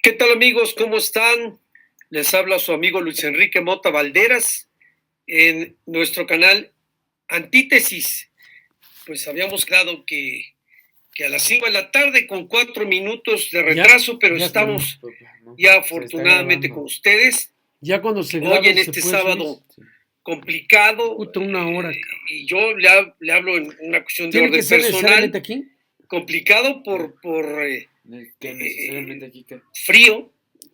¿Qué tal, amigos? ¿Cómo están? Les habla su amigo Luis Enrique Mota Valderas en nuestro canal Antítesis. Pues habíamos quedado que a las 5 de la tarde con 4 minutos de retraso, pero estamos ya afortunadamente con ustedes. Ya cuando se Hoy grabe en se este puede sábado subir. complicado. Puta, una hora, Y yo le hablo en una cuestión de ¿Tiene orden que ser personal. necesariamente aquí? Complicado por ¿Qué necesariamente aquí? ¿Qué? frío.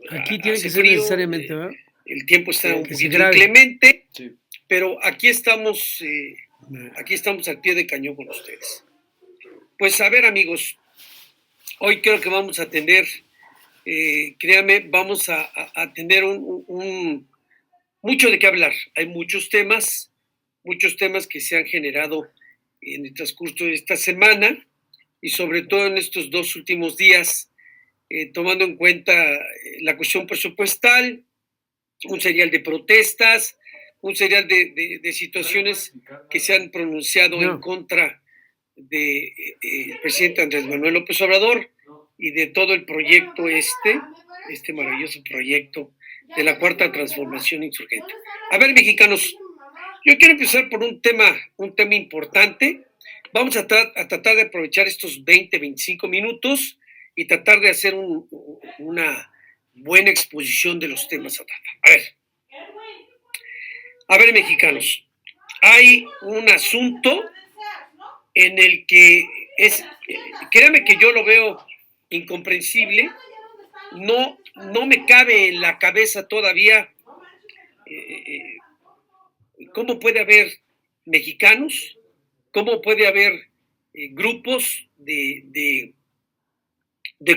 Aquí tiene Hace que ser frío, necesariamente, ¿verdad? el tiempo está un que se poquito grabe. inclemente, Sí. pero aquí estamos al pie de cañón con ustedes. Pues a ver, amigos, hoy creo que vamos a tener, créanme, vamos a tener mucho de qué hablar. Hay muchos temas que se han generado en el transcurso de esta semana y sobre todo en estos 2 últimos días, tomando en cuenta la cuestión presupuestal, un serial de protestas, un serial de situaciones que se han pronunciado en contra del presidente Andrés Manuel López Obrador y de todo el proyecto este maravilloso proyecto de la Cuarta Transformación Insurgente. A ver, mexicanos, yo quiero empezar por un tema importante. Vamos a tratar de aprovechar estos 25 minutos y tratar de hacer una buena exposición de los temas a tratar. A ver, mexicanos, hay un asunto en el que créanme que yo lo veo incomprensible, no me cabe en la cabeza todavía cómo puede haber mexicanos, cómo puede haber grupos de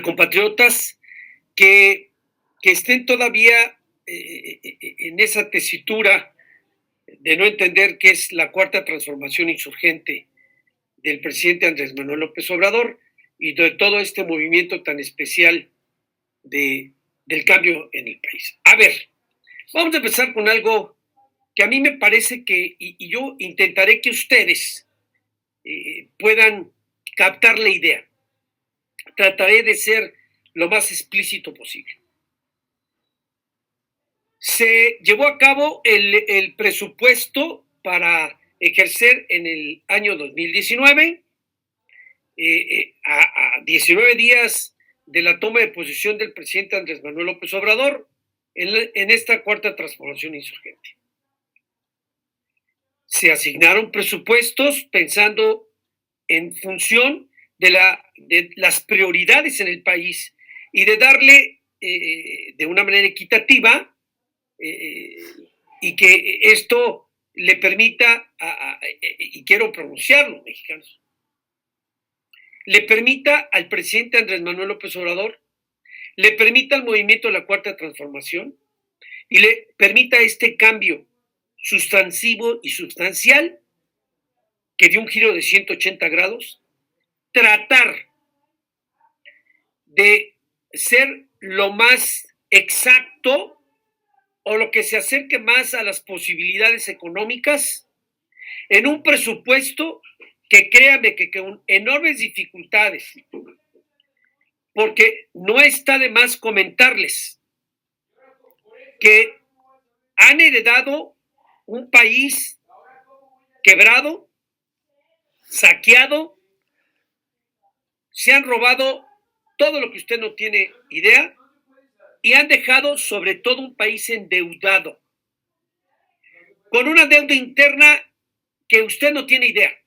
compatriotas que estén todavía en esa tesitura de no entender qué es la Cuarta Transformación Insurgente del presidente Andrés Manuel López Obrador y de todo este movimiento tan especial del cambio en el país. A ver, vamos a empezar con algo que a mí me parece que, y yo intentaré que ustedes puedan captar la idea. Trataré de ser lo más explícito posible. Se llevó a cabo el presupuesto para ejercer en el año 2019, a 19 días de la toma de posesión del presidente Andrés Manuel López Obrador en esta Cuarta Transformación Insurgente. Se asignaron presupuestos pensando en función de las prioridades en el país y de darle de una manera equitativa y que esto le permita, y quiero pronunciarlo, mexicanos, le permita al presidente Andrés Manuel López Obrador, le permita al movimiento de la Cuarta Transformación y le permita este cambio sustantivo y sustancial que dio un giro de 180 grados, tratar de ser lo más exacto o lo que se acerque más a las posibilidades económicas en un presupuesto que créanme que con enormes dificultades, porque no está de más comentarles que han heredado un país quebrado, saqueado, se han robado todo lo que usted no tiene idea y han dejado sobre todo un país endeudado, con una deuda interna que usted no tiene idea,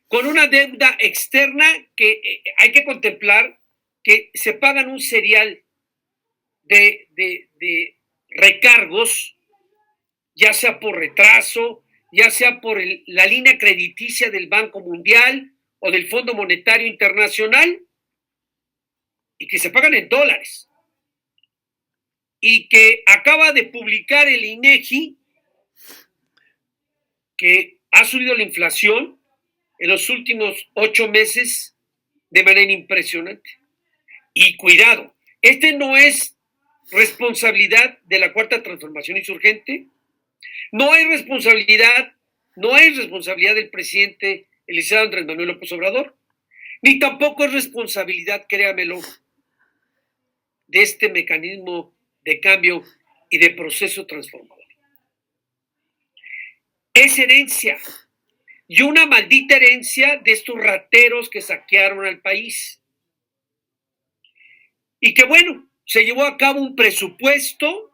con una deuda externa que hay que contemplar que se pagan un serial de recargos, ya sea por retraso, ya sea por la línea crediticia del Banco Mundial o del Fondo Monetario Internacional, y que se pagan en dólares, y que acaba de publicar el INEGI que ha subido la inflación en los últimos 8 meses de manera impresionante. Y cuidado, este no es responsabilidad de la Cuarta Transformación Insurgente, no hay responsabilidad del presidente el licenciado Andrés Manuel López Obrador, ni tampoco es responsabilidad, créamelo, de este mecanismo de cambio y de proceso transformador. Es herencia, y una maldita herencia de estos rateros que saquearon al país. Y que bueno, se llevó a cabo un presupuesto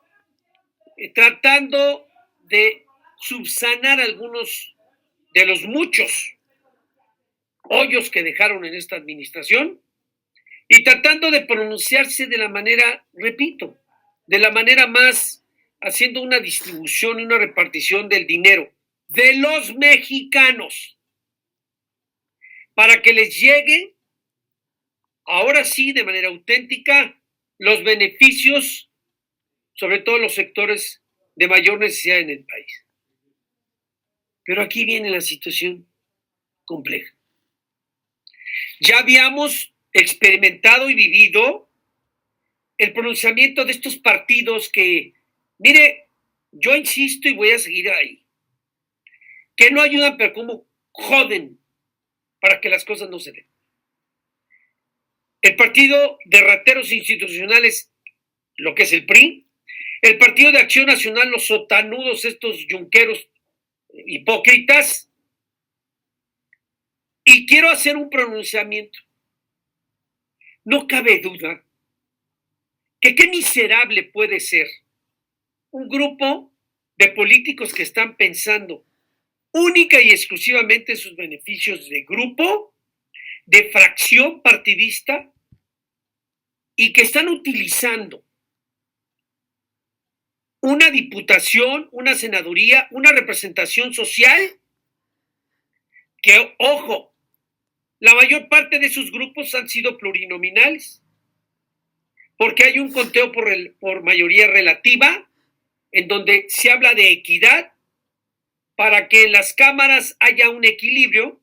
tratando de subsanar algunos de los muchos hoyos que dejaron en esta administración y tratando de pronunciarse de la manera, repito, de la manera más, haciendo una distribución y una repartición del dinero de los mexicanos para que les llegue, ahora sí, de manera auténtica, los beneficios, sobre todo los sectores de mayor necesidad en el país. Pero aquí viene la situación compleja. Ya habíamos experimentado y vivido el pronunciamiento de estos partidos que, mire, yo insisto y voy a seguir ahí, que no ayudan, pero como joden para que las cosas no se den. El partido de rateros institucionales, lo que es el PRI, el Partido de Acción Nacional, los sotanudos, estos yunqueros hipócritas, y quiero hacer un pronunciamiento. No cabe duda que qué miserable puede ser un grupo de políticos que están pensando única y exclusivamente en sus beneficios de grupo, de fracción partidista, y que están utilizando una diputación, una senaduría, una representación social, que, ojo, la mayor parte de sus grupos han sido plurinominales, porque hay un conteo por mayoría relativa, en donde se habla de equidad, para que en las cámaras haya un equilibrio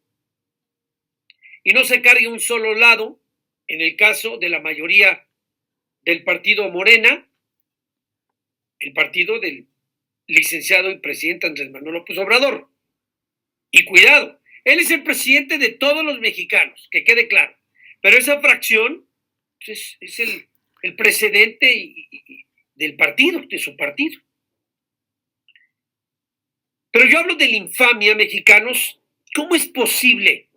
y no se cargue un solo lado, en el caso de la mayoría del partido Morena, el partido del licenciado y presidente Andrés Manuel López Obrador. Y cuidado, él es el presidente de todos los mexicanos, que quede claro, pero esa fracción es el precedente del partido, de su partido. Pero yo hablo de la infamia, mexicanos. ¿Cómo es posible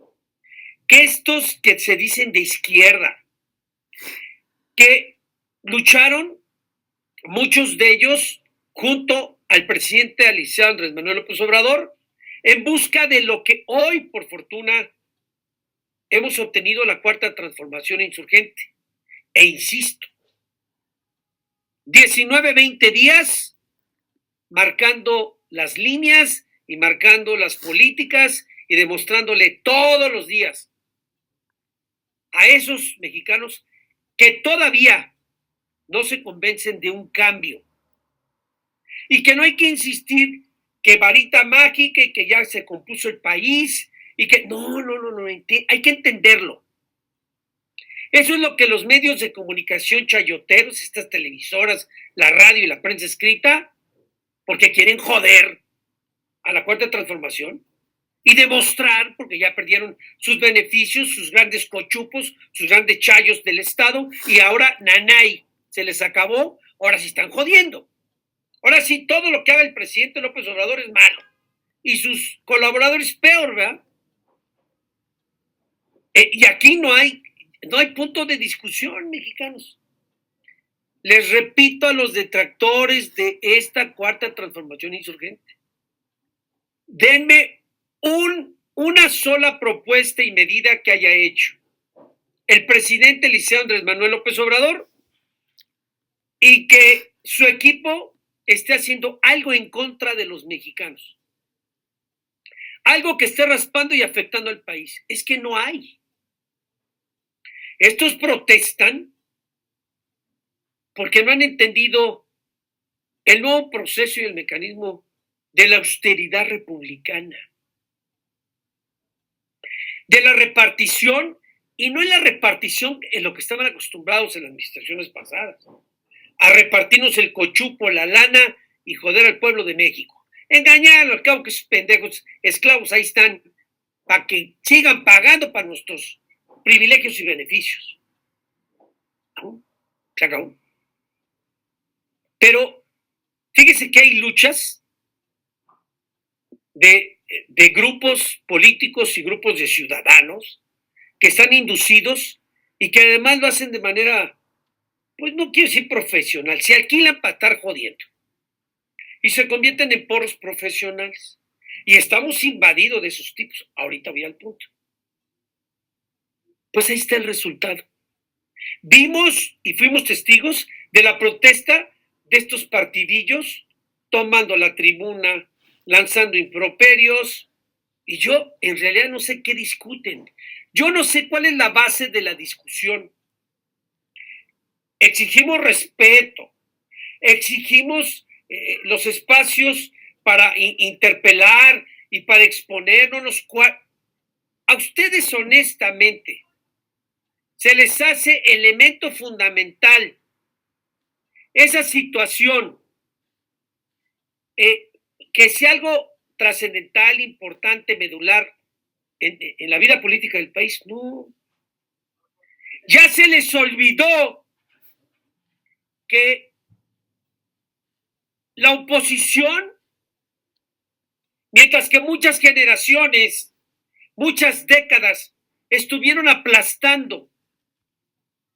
que estos que se dicen de izquierda, que lucharon, muchos de ellos, junto al presidente licenciado Andrés Manuel López Obrador, en busca de lo que hoy, por fortuna, hemos obtenido, la cuarta transformación insurgente? E insisto, 19, 20 días marcando las líneas y marcando las políticas y demostrándole todos los días a esos mexicanos que todavía no se convencen de un cambio y que no hay que insistir que varita mágica y que ya se compuso el país y que no, hay que entenderlo. Eso es lo que los medios de comunicación chayoteros, estas televisoras, la radio y la prensa escrita, porque quieren joder a la cuarta transformación y demostrar, porque ya perdieron sus beneficios, sus grandes cochupos, sus grandes chayos del Estado, y ahora nanay, se les acabó, ahora sí están jodiendo. Ahora sí, todo lo que haga el presidente López Obrador es malo, y sus colaboradores peor, ¿verdad? Y aquí no hay punto de discusión, mexicanos. Les repito a los detractores de esta cuarta transformación insurgente, denme una sola propuesta y medida que haya hecho el presidente licenciado Andrés Manuel López Obrador y que su equipo esté haciendo algo en contra de los mexicanos, algo que esté raspando y afectando al país. Es que no hay. Estos protestan porque no han entendido el nuevo proceso y el mecanismo de la austeridad republicana, de la repartición, y no en la repartición en lo que estaban acostumbrados en las administraciones pasadas, a repartirnos el cochupo, la lana y joder al pueblo de México. Engañarlo, al cabo que esos pendejos esclavos ahí están para que sigan pagando para nuestros privilegios y beneficios. ¿No? Se acabó. Pero fíjese que hay luchas de grupos políticos y grupos de ciudadanos que están inducidos y que además lo hacen de manera, pues no quiero decir profesional, se alquilan para estar jodiendo y se convierten en poros profesionales. Y estamos invadidos de esos tipos. Ahorita voy al punto. Pues ahí está el resultado. Vimos y fuimos testigos de la protesta de estos partidillos tomando la tribuna, lanzando improperios, y yo en realidad no sé qué discuten. Yo no sé cuál es la base de la discusión. Exigimos respeto, exigimos los espacios para interpelar y para exponernos. A ustedes honestamente se les hace elemento fundamental esa situación, que sea algo trascendental, importante, medular en la vida política del país. No. Ya se les olvidó que la oposición, mientras que muchas generaciones, muchas décadas, estuvieron aplastando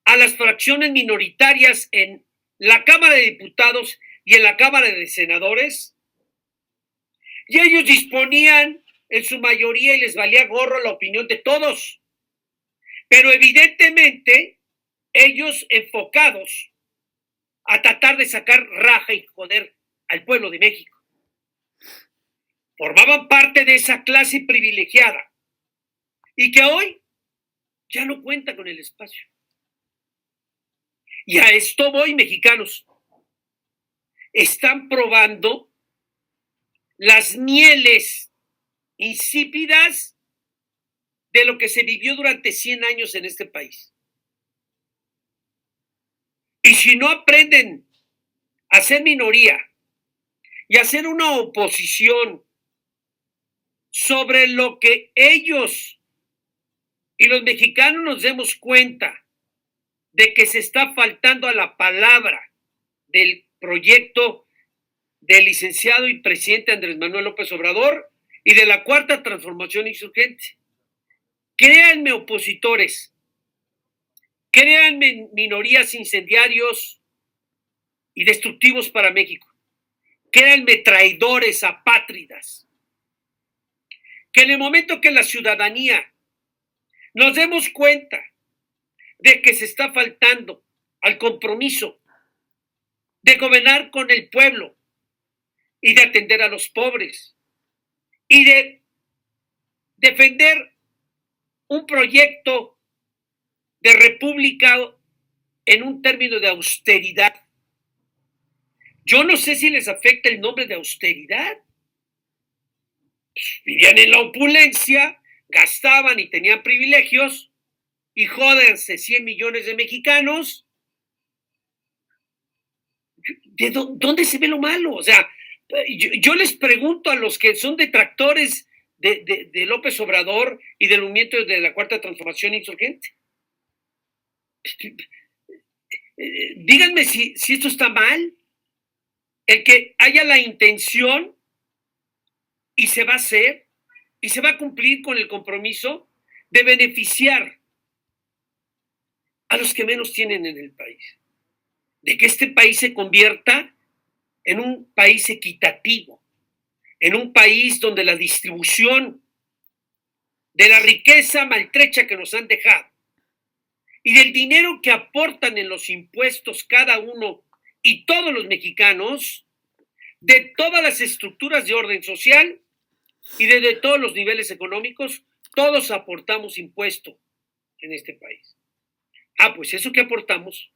a las fracciones minoritarias en la Cámara de Diputados y en la Cámara de Senadores, y ellos disponían en su mayoría y les valía gorro la opinión de todos. Pero evidentemente ellos enfocados a tratar de sacar raja y joder al pueblo de México. Formaban parte de esa clase privilegiada y que hoy ya no cuenta con el espacio. Y a esto voy, mexicanos. Están probando las mieles insípidas de lo que se vivió durante 100 años en este país. Y si no aprenden a ser minoría y a hacer una oposición sobre lo que ellos y los mexicanos nos demos cuenta de que se está faltando a la palabra del proyecto del licenciado y presidente Andrés Manuel López Obrador y de la Cuarta Transformación Insurgente. Créanme, opositores, créanme, minorías incendiarios y destructivos para México, créanme, traidores, apátridas, que en el momento que la ciudadanía nos demos cuenta de que se está faltando al compromiso de gobernar con el pueblo y de atender a los pobres y de defender un proyecto de república en un término de austeridad. Yo no sé si les afecta el nombre de austeridad. Vivían en la opulencia, gastaban y tenían privilegios, y jódense 100 millones de mexicanos. ¿Dónde se ve lo malo? O sea, yo les pregunto a los que son detractores de López Obrador y del movimiento de la Cuarta Transformación Insurgente. Díganme si esto está mal. El que haya la intención y se va a hacer y se va a cumplir con el compromiso de beneficiar a los que menos tienen en el país, de que este país se convierta en un país equitativo, en un país donde la distribución de la riqueza maltrecha que nos han dejado y del dinero que aportan en los impuestos cada uno y todos los mexicanos, de todas las estructuras de orden social y de todos los niveles económicos, todos aportamos impuesto en este país. Pues eso que aportamos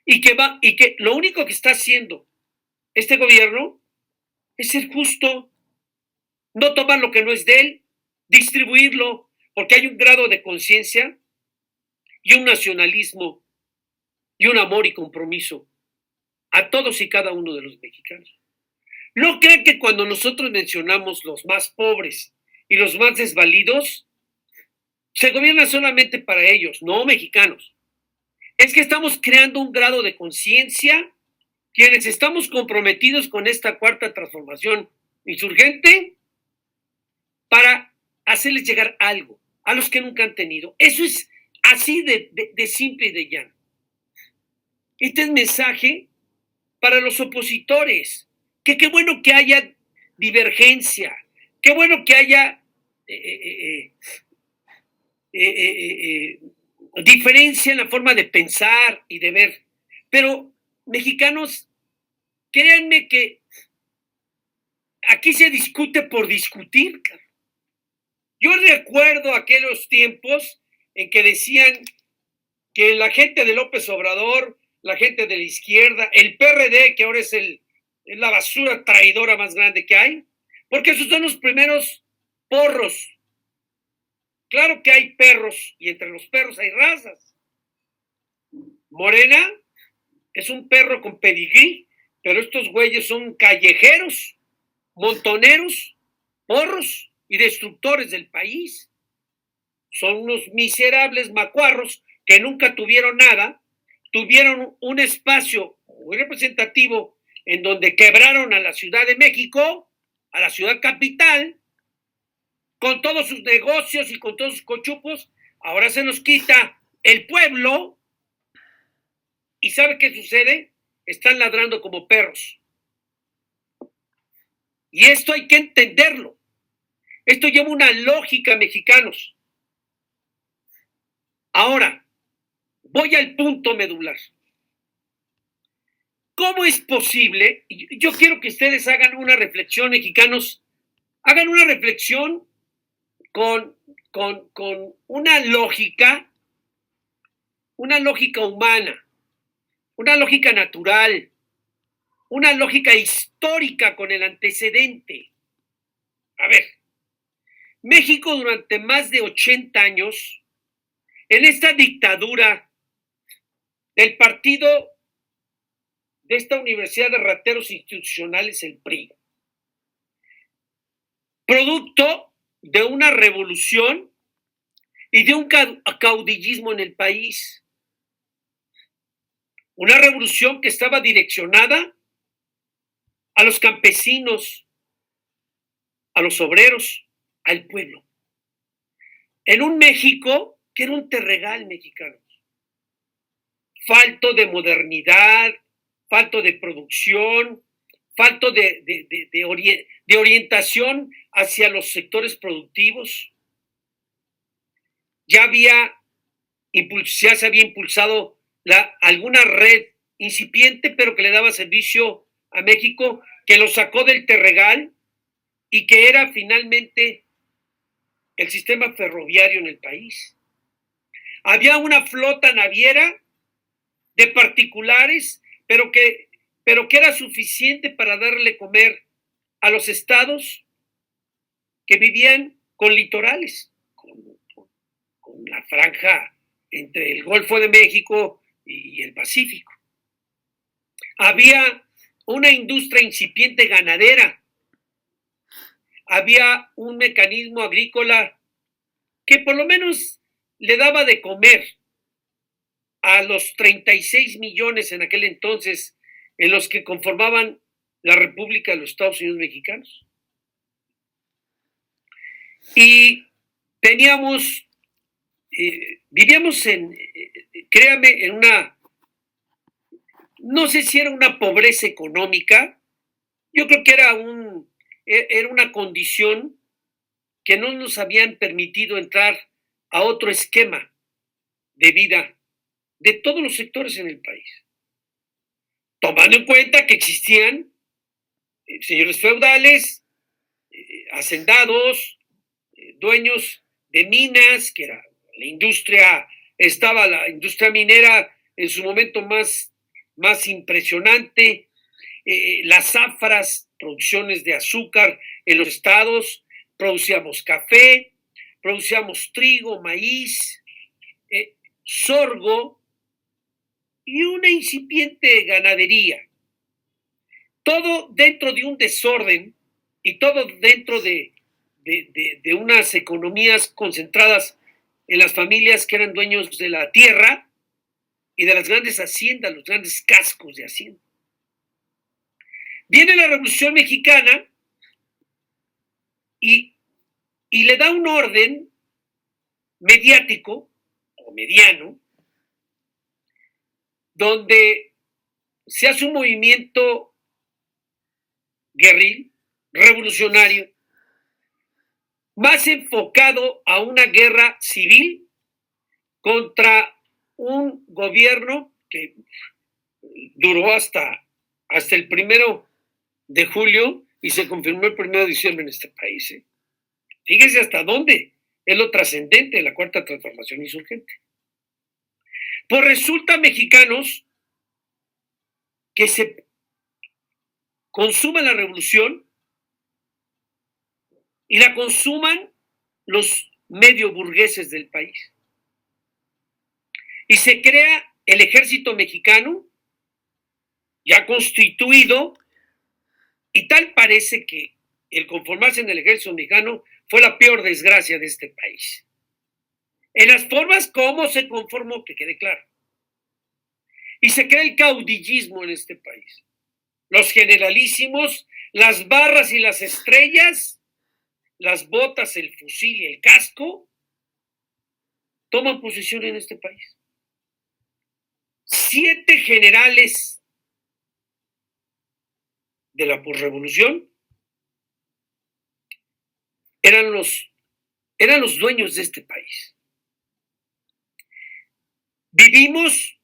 y que lo único que está haciendo este gobierno es ser justo, no tomar lo que no es de él, distribuirlo, porque hay un grado de conciencia y un nacionalismo y un amor y compromiso a todos y cada uno de los mexicanos. No crean que cuando nosotros mencionamos los más pobres y los más desvalidos, se gobierna solamente para ellos, no, mexicanos. Es que estamos creando un grado de conciencia quienes estamos comprometidos con esta cuarta transformación insurgente para hacerles llegar algo a los que nunca han tenido. Eso es así de simple y de llano. Este es mensaje para los opositores, que qué bueno que haya divergencia, qué bueno que haya diferencia en la forma de pensar y de ver. Pero, mexicanos, créanme que aquí se discute por discutir. Yo recuerdo aquellos tiempos en que decían que la gente de López Obrador, la gente de la izquierda, el PRD, que ahora es la basura traidora más grande que hay, porque esos son los primeros porros. Claro que hay perros, y entre los perros hay razas. Morena es un perro con pedigrí, pero estos güeyes son callejeros, montoneros, porros y destructores del país. Son unos miserables macuarros que nunca tuvieron nada, tuvieron un espacio muy representativo en donde quebraron a la Ciudad de México, a la ciudad capital, con todos sus negocios y con todos sus cochupos. Ahora se nos quita el pueblo y ¿sabe qué sucede? Están ladrando como perros. Y esto hay que entenderlo. Esto lleva una lógica, mexicanos. Ahora, voy al punto medular. ¿Cómo es posible? Yo quiero que ustedes hagan una reflexión, mexicanos, hagan una reflexión con una lógica humana, una lógica natural, una lógica histórica con el antecedente. A ver, México durante más de 80 años, en esta dictadura del partido de esta universidad de rateros institucionales, el PRI, producto de una revolución y de un caudillismo en el país. Una revolución que estaba direccionada a los campesinos, a los obreros, al pueblo. En un México que era un terregal, mexicanos. Falto de modernidad, falto de producción, falto de orientación hacia los sectores productivos. Ya se había impulsado alguna red incipiente, pero que le daba servicio a México, que lo sacó del terregal y que era finalmente el sistema ferroviario en el país. Había una flota naviera de particulares, pero que era suficiente para darle comer a los estados que vivían con litorales, con la franja entre el Golfo de México y el Pacífico. Había una industria incipiente ganadera, había un mecanismo agrícola que por lo menos le daba de comer a los 36 millones en aquel entonces en los que conformaban la República de los Estados Unidos Mexicanos. Y vivíamos créame, en una, no sé si era una pobreza económica, yo creo que era una condición que no nos habían permitido entrar a otro esquema de vida de todos los sectores en el país. Tomando en cuenta que existían señores feudales, hacendados, dueños de minas, que era la industria minera en su momento más impresionante, las zafras, producciones de azúcar en los estados, producíamos café, producíamos trigo, maíz, sorgo y una incipiente ganadería. Todo dentro de un desorden y todo dentro de unas economías concentradas en las familias que eran dueños de la tierra y de las grandes haciendas, los grandes cascos de hacienda. Viene la Revolución Mexicana y le da un orden mediático o mediano, donde se hace un movimiento guerril, revolucionario, más enfocado a una guerra civil contra un gobierno que duró hasta el 1 de julio y se confirmó el 1 de diciembre en este país. Fíjese hasta dónde es lo trascendente de la Cuarta Transformación Insurgente. Pues resulta, mexicanos, que se consuma la revolución y la consuman los medio burgueses del país. Y se crea el ejército mexicano, ya constituido, y tal parece que el conformarse en el ejército mexicano fue la peor desgracia de este país. En las formas como se conformó, que quede claro. Y se crea el caudillismo en este país. Los generalísimos, las barras y las estrellas, las botas, el fusil y el casco, toman posesión en este país. 7 generales de la posrevolución eran los dueños de este país. Vivimos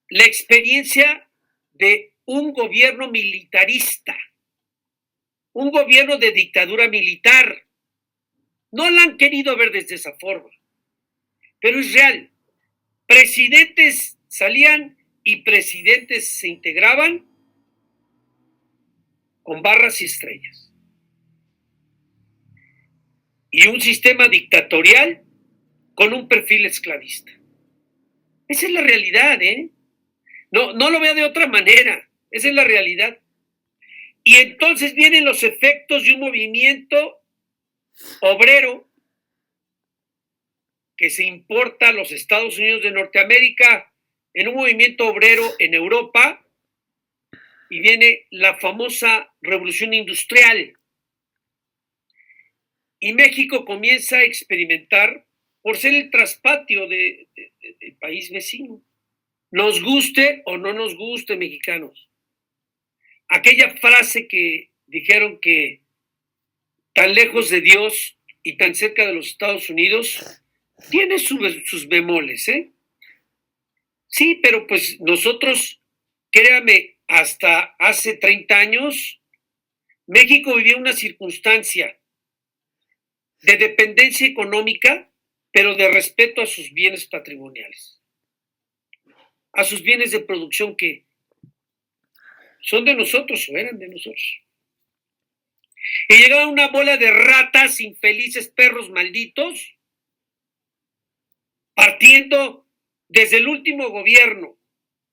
la experiencia de un gobierno militarista, un gobierno de dictadura militar. No la han querido ver desde esa forma, pero es real. Presidentes salían y presidentes se integraban con barras y estrellas. Y un sistema dictatorial con un perfil esclavista. Esa es la realidad, ¿eh? No lo vea de otra manera. Esa es la realidad. Y entonces vienen los efectos de un movimiento obrero que se importa a los Estados Unidos de Norteamérica en un movimiento obrero en Europa, y viene la famosa revolución industrial. Y México comienza a experimentar por ser el traspatio del país vecino. Nos guste o no nos guste, mexicanos. Aquella frase que dijeron que tan lejos de Dios y tan cerca de los Estados Unidos tiene sus bemoles, ¿eh? Sí, pero pues nosotros, créame, hasta hace 30 años, México vivía una circunstancia de dependencia económica, pero de respeto a sus bienes patrimoniales, a sus bienes de producción que son de nosotros o eran de nosotros. Y llegaba una bola de ratas, infelices, perros malditos, partiendo desde el último gobierno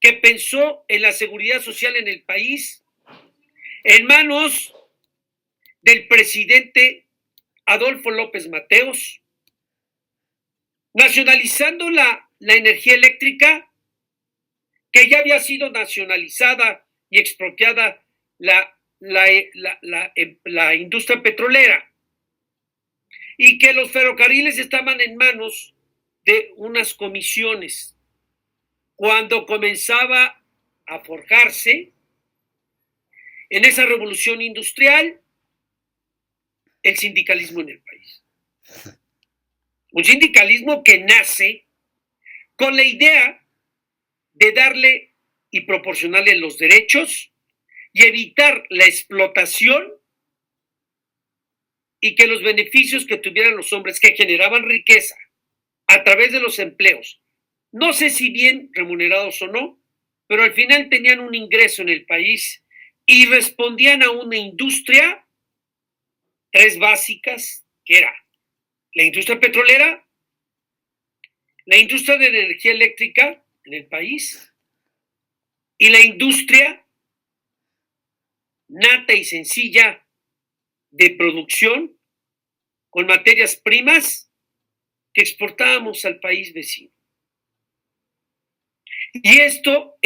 que pensó en la seguridad social en el país, en manos del presidente Adolfo López Mateos, nacionalizando la energía eléctrica, que ya había sido nacionalizada y expropiada la industria petrolera, y que los ferrocarriles estaban en manos de unas comisiones. Cuando comenzaba a forjarse en esa revolución industrial el sindicalismo en el país. Un sindicalismo que nace con la idea de darle y proporcionarle los derechos y evitar la explotación, y que los beneficios que tuvieran los hombres que generaban riqueza a través de los empleos, no sé si bien remunerados o no, pero al final tenían un ingreso en el país y respondían a una industria, 3 básicas, que era la industria petrolera, la industria de la energía eléctrica en el país y la industria nata y sencilla de producción con materias primas que exportábamos al país vecino. Y esto,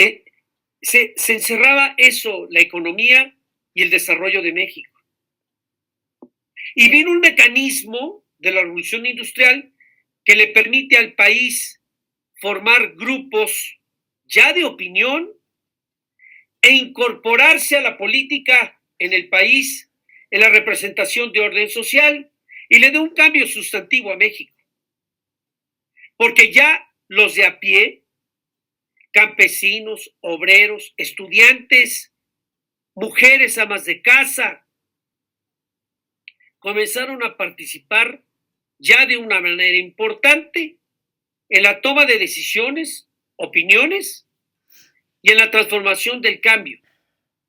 se encerraba eso, la economía, y el desarrollo de México. Y vino un mecanismo de la revolución industrial que le permite al país formar grupos ya de opinión e incorporarse a la política en el país, en la representación de orden social, y le dio un cambio sustantivo a México. Porque ya los de a pie, campesinos, obreros, estudiantes, mujeres, amas de casa, comenzaron a participar ya de una manera importante en la toma de decisiones, opiniones y en la transformación del cambio,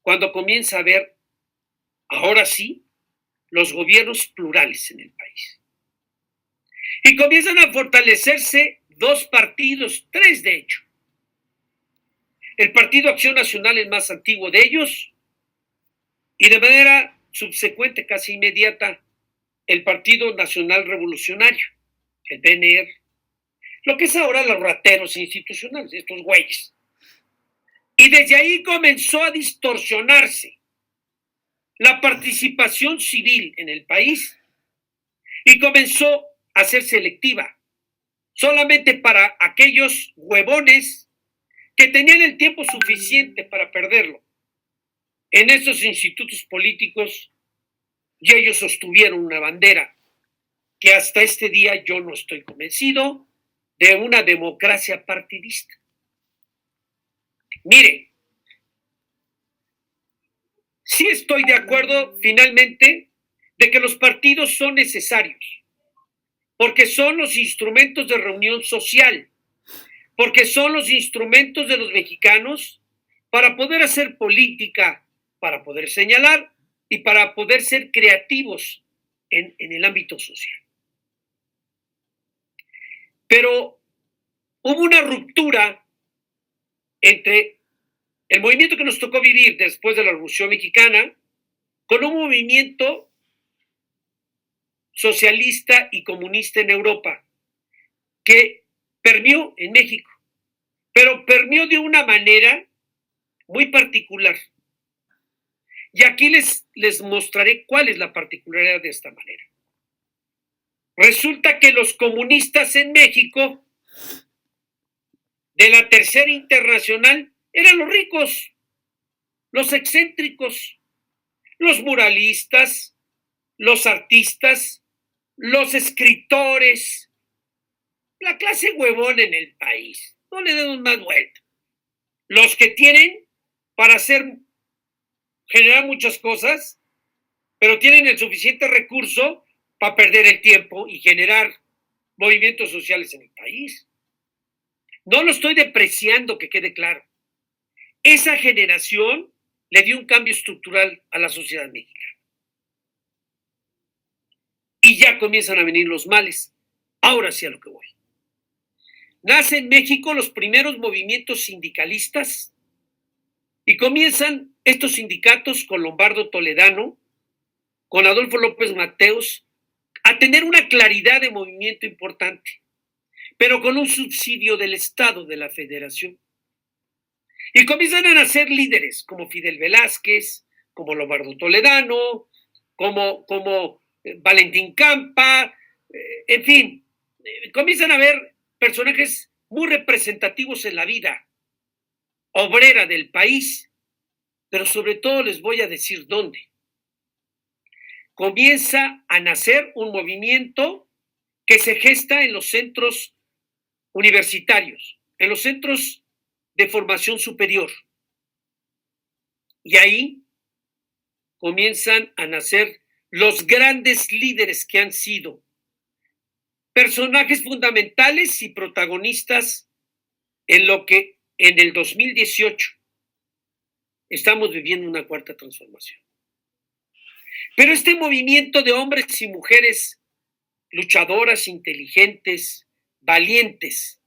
cuando comienza a haber, ahora sí, los gobiernos plurales en el país. Y comienzan a fortalecerse dos partidos, tres de hecho. El Partido Acción Nacional, el más antiguo de ellos, y de manera subsecuente, casi inmediata, el Partido Nacional Revolucionario, el PNR, lo que es ahora los rateros institucionales, estos güeyes. Y desde ahí comenzó a distorsionarse la participación civil en el país y comenzó a ser selectiva, solamente para aquellos huevones que tenían el tiempo suficiente para perderlo en esos institutos políticos, y ellos sostuvieron una bandera que hasta este día yo no estoy convencido de una democracia partidista. Mire, sí estoy de acuerdo finalmente de que los partidos son necesarios, porque son los instrumentos de reunión social, porque son los instrumentos de los mexicanos para poder hacer política, para poder señalar y para poder ser creativos en el ámbito social. Pero hubo una ruptura entre el movimiento que nos tocó vivir después de la Revolución Mexicana con un movimiento socialista y comunista en Europa que permeó en México, pero permeó de una manera muy particular. Y aquí les mostraré cuál es la particularidad de esta manera. Resulta que los comunistas en México de la Tercera Internacional eran los ricos, los excéntricos, los muralistas, los artistas, los escritores, la clase huevón en el país. No le demos más vuelta. Los que tienen para generar muchas cosas, pero tienen el suficiente recurso para perder el tiempo y generar movimientos sociales en el país. No lo estoy depreciando, que quede claro. Esa generación le dio un cambio estructural a la sociedad mexicana. Y ya comienzan a venir los males. Ahora sí a lo que voy. Nacen en México los primeros movimientos sindicalistas y comienzan estos sindicatos con Lombardo Toledano, con Adolfo López Mateos, a tener una claridad de movimiento importante, pero con un subsidio del Estado, de la Federación. Y comienzan a nacer líderes como Fidel Velázquez, como Lombardo Toledano, como Valentín Campa, en fin, comienzan a haber personajes muy representativos en la vida obrera del país, pero sobre todo les voy a decir dónde. Comienza a nacer un movimiento que se gesta en los centros universitarios, en los centros de formación superior. Y ahí comienzan a nacer los grandes líderes que han sido personajes fundamentales y protagonistas en lo que en el 2018 estamos viviendo una cuarta transformación. Pero este movimiento de hombres y mujeres luchadoras, inteligentes, valientes,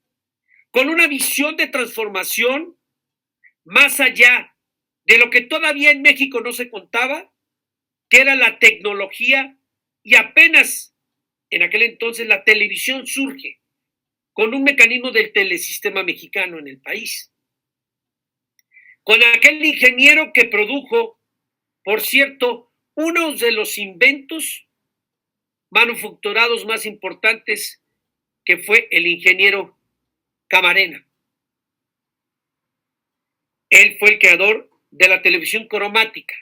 con una visión de transformación más allá de lo que todavía en México no se contaba, que era la tecnología, y apenas en aquel entonces la televisión surge con un mecanismo del telesistema mexicano en el país. Con aquel ingeniero que produjo Por cierto, uno de los inventos manufacturados más importantes que fue el ingeniero Camarena. Él fue el creador de la televisión cromática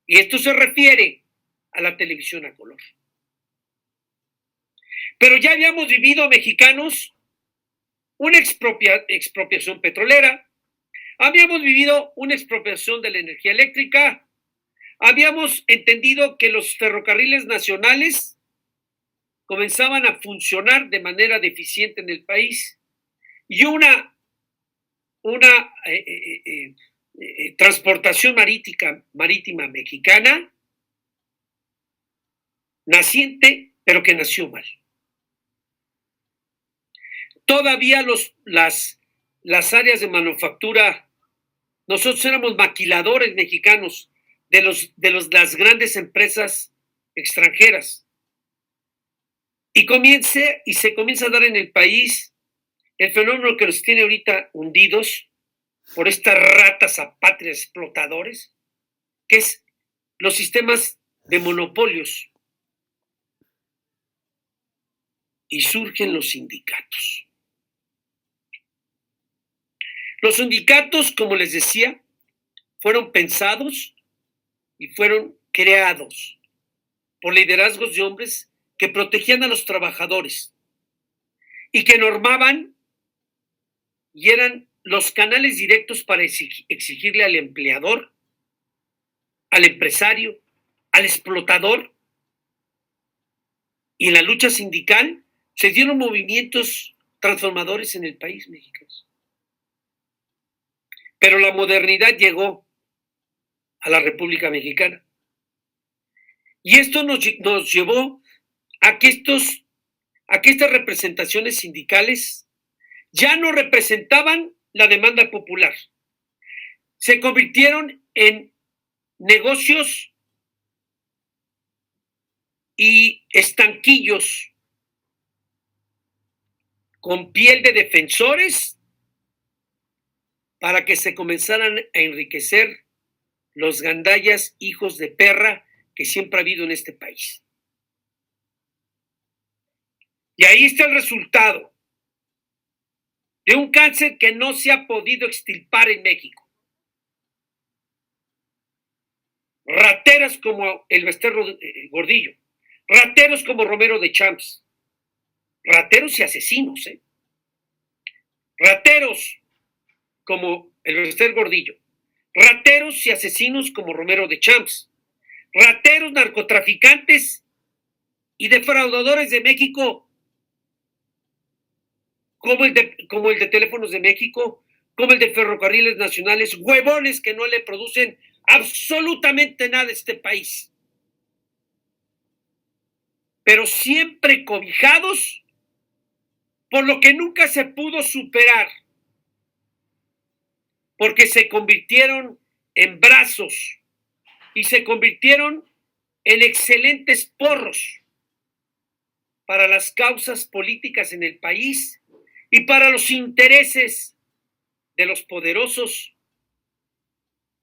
y esto se refiere a la televisión a color. Pero ya habíamos vivido, mexicanos, una expropiación petrolera, habíamos vivido una expropiación de la energía eléctrica, habíamos entendido que los ferrocarriles nacionales comenzaban a funcionar de manera deficiente en el país y una transportación marítima mexicana naciente, pero que nació mal. Todavía las áreas de manufactura, nosotros éramos maquiladores mexicanos de las grandes empresas extranjeras. Y se comienza a dar en el país el fenómeno que nos tiene ahorita hundidos por estas ratas apátridas explotadores, que es los sistemas de monopolios. Y surgen los sindicatos. Los sindicatos, como les decía, fueron pensados y fueron creados por liderazgos de hombres que protegían a los trabajadores y que normaban y eran los canales directos para exigirle al empleador, al empresario, al explotador. Y en la lucha sindical se dieron movimientos transformadores en el país mexicano. Pero la modernidad llegó a la República Mexicana. Y esto nos llevó a que estas representaciones sindicales ya no representaban la demanda popular. Se convirtieron en negocios y estanquillos con piel de defensores para que se comenzaran a enriquecer los gandallas hijos de perra que siempre ha habido en este país. Y ahí está el resultado de un cáncer que no se ha podido extirpar en México. Rateras como el Becerro Gordillo, rateros como Romero de Champs, rateros y asesinos, rateros como el Becerro Gordillo, rateros y asesinos como Romero de Champs, rateros, narcotraficantes y defraudadores de México como el de Teléfonos de México, como el de Ferrocarriles Nacionales, huevones que no le producen absolutamente nada a este país, pero siempre cobijados por lo que nunca se pudo superar, porque se convirtieron en brazos y se convirtieron en excelentes porros para las causas políticas en el país y para los intereses de los poderosos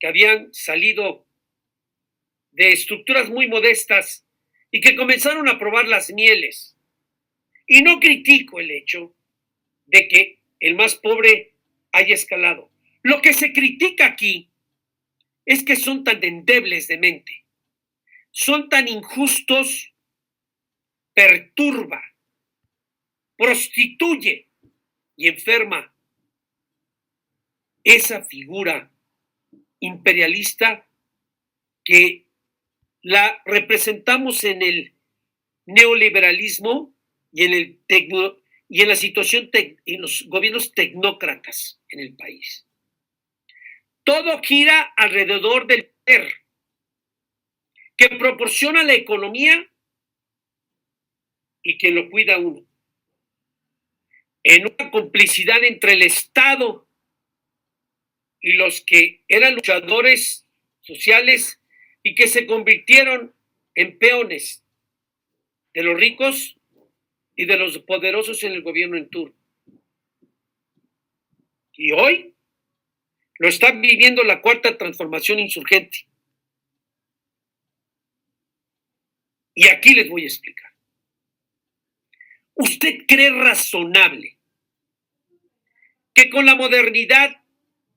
que habían salido de estructuras muy modestas y que comenzaron a probar las mieles. Y no critico el hecho de que el más pobre haya escalado. Lo que se critica aquí es que son tan endebles de mente, son tan injustos, perturba, prostituye y enferma esa figura imperialista que la representamos en el neoliberalismo y en la situación en los gobiernos tecnócratas en el país. Todo gira alrededor del poder que proporciona la economía y quien lo cuida a uno. En una complicidad entre el Estado y los que eran luchadores sociales y que se convirtieron en peones de los ricos y de los poderosos en el gobierno en turno. Y hoy lo está viviendo la cuarta transformación insurgente. Y aquí les voy a explicar. ¿Usted cree razonable que con la modernidad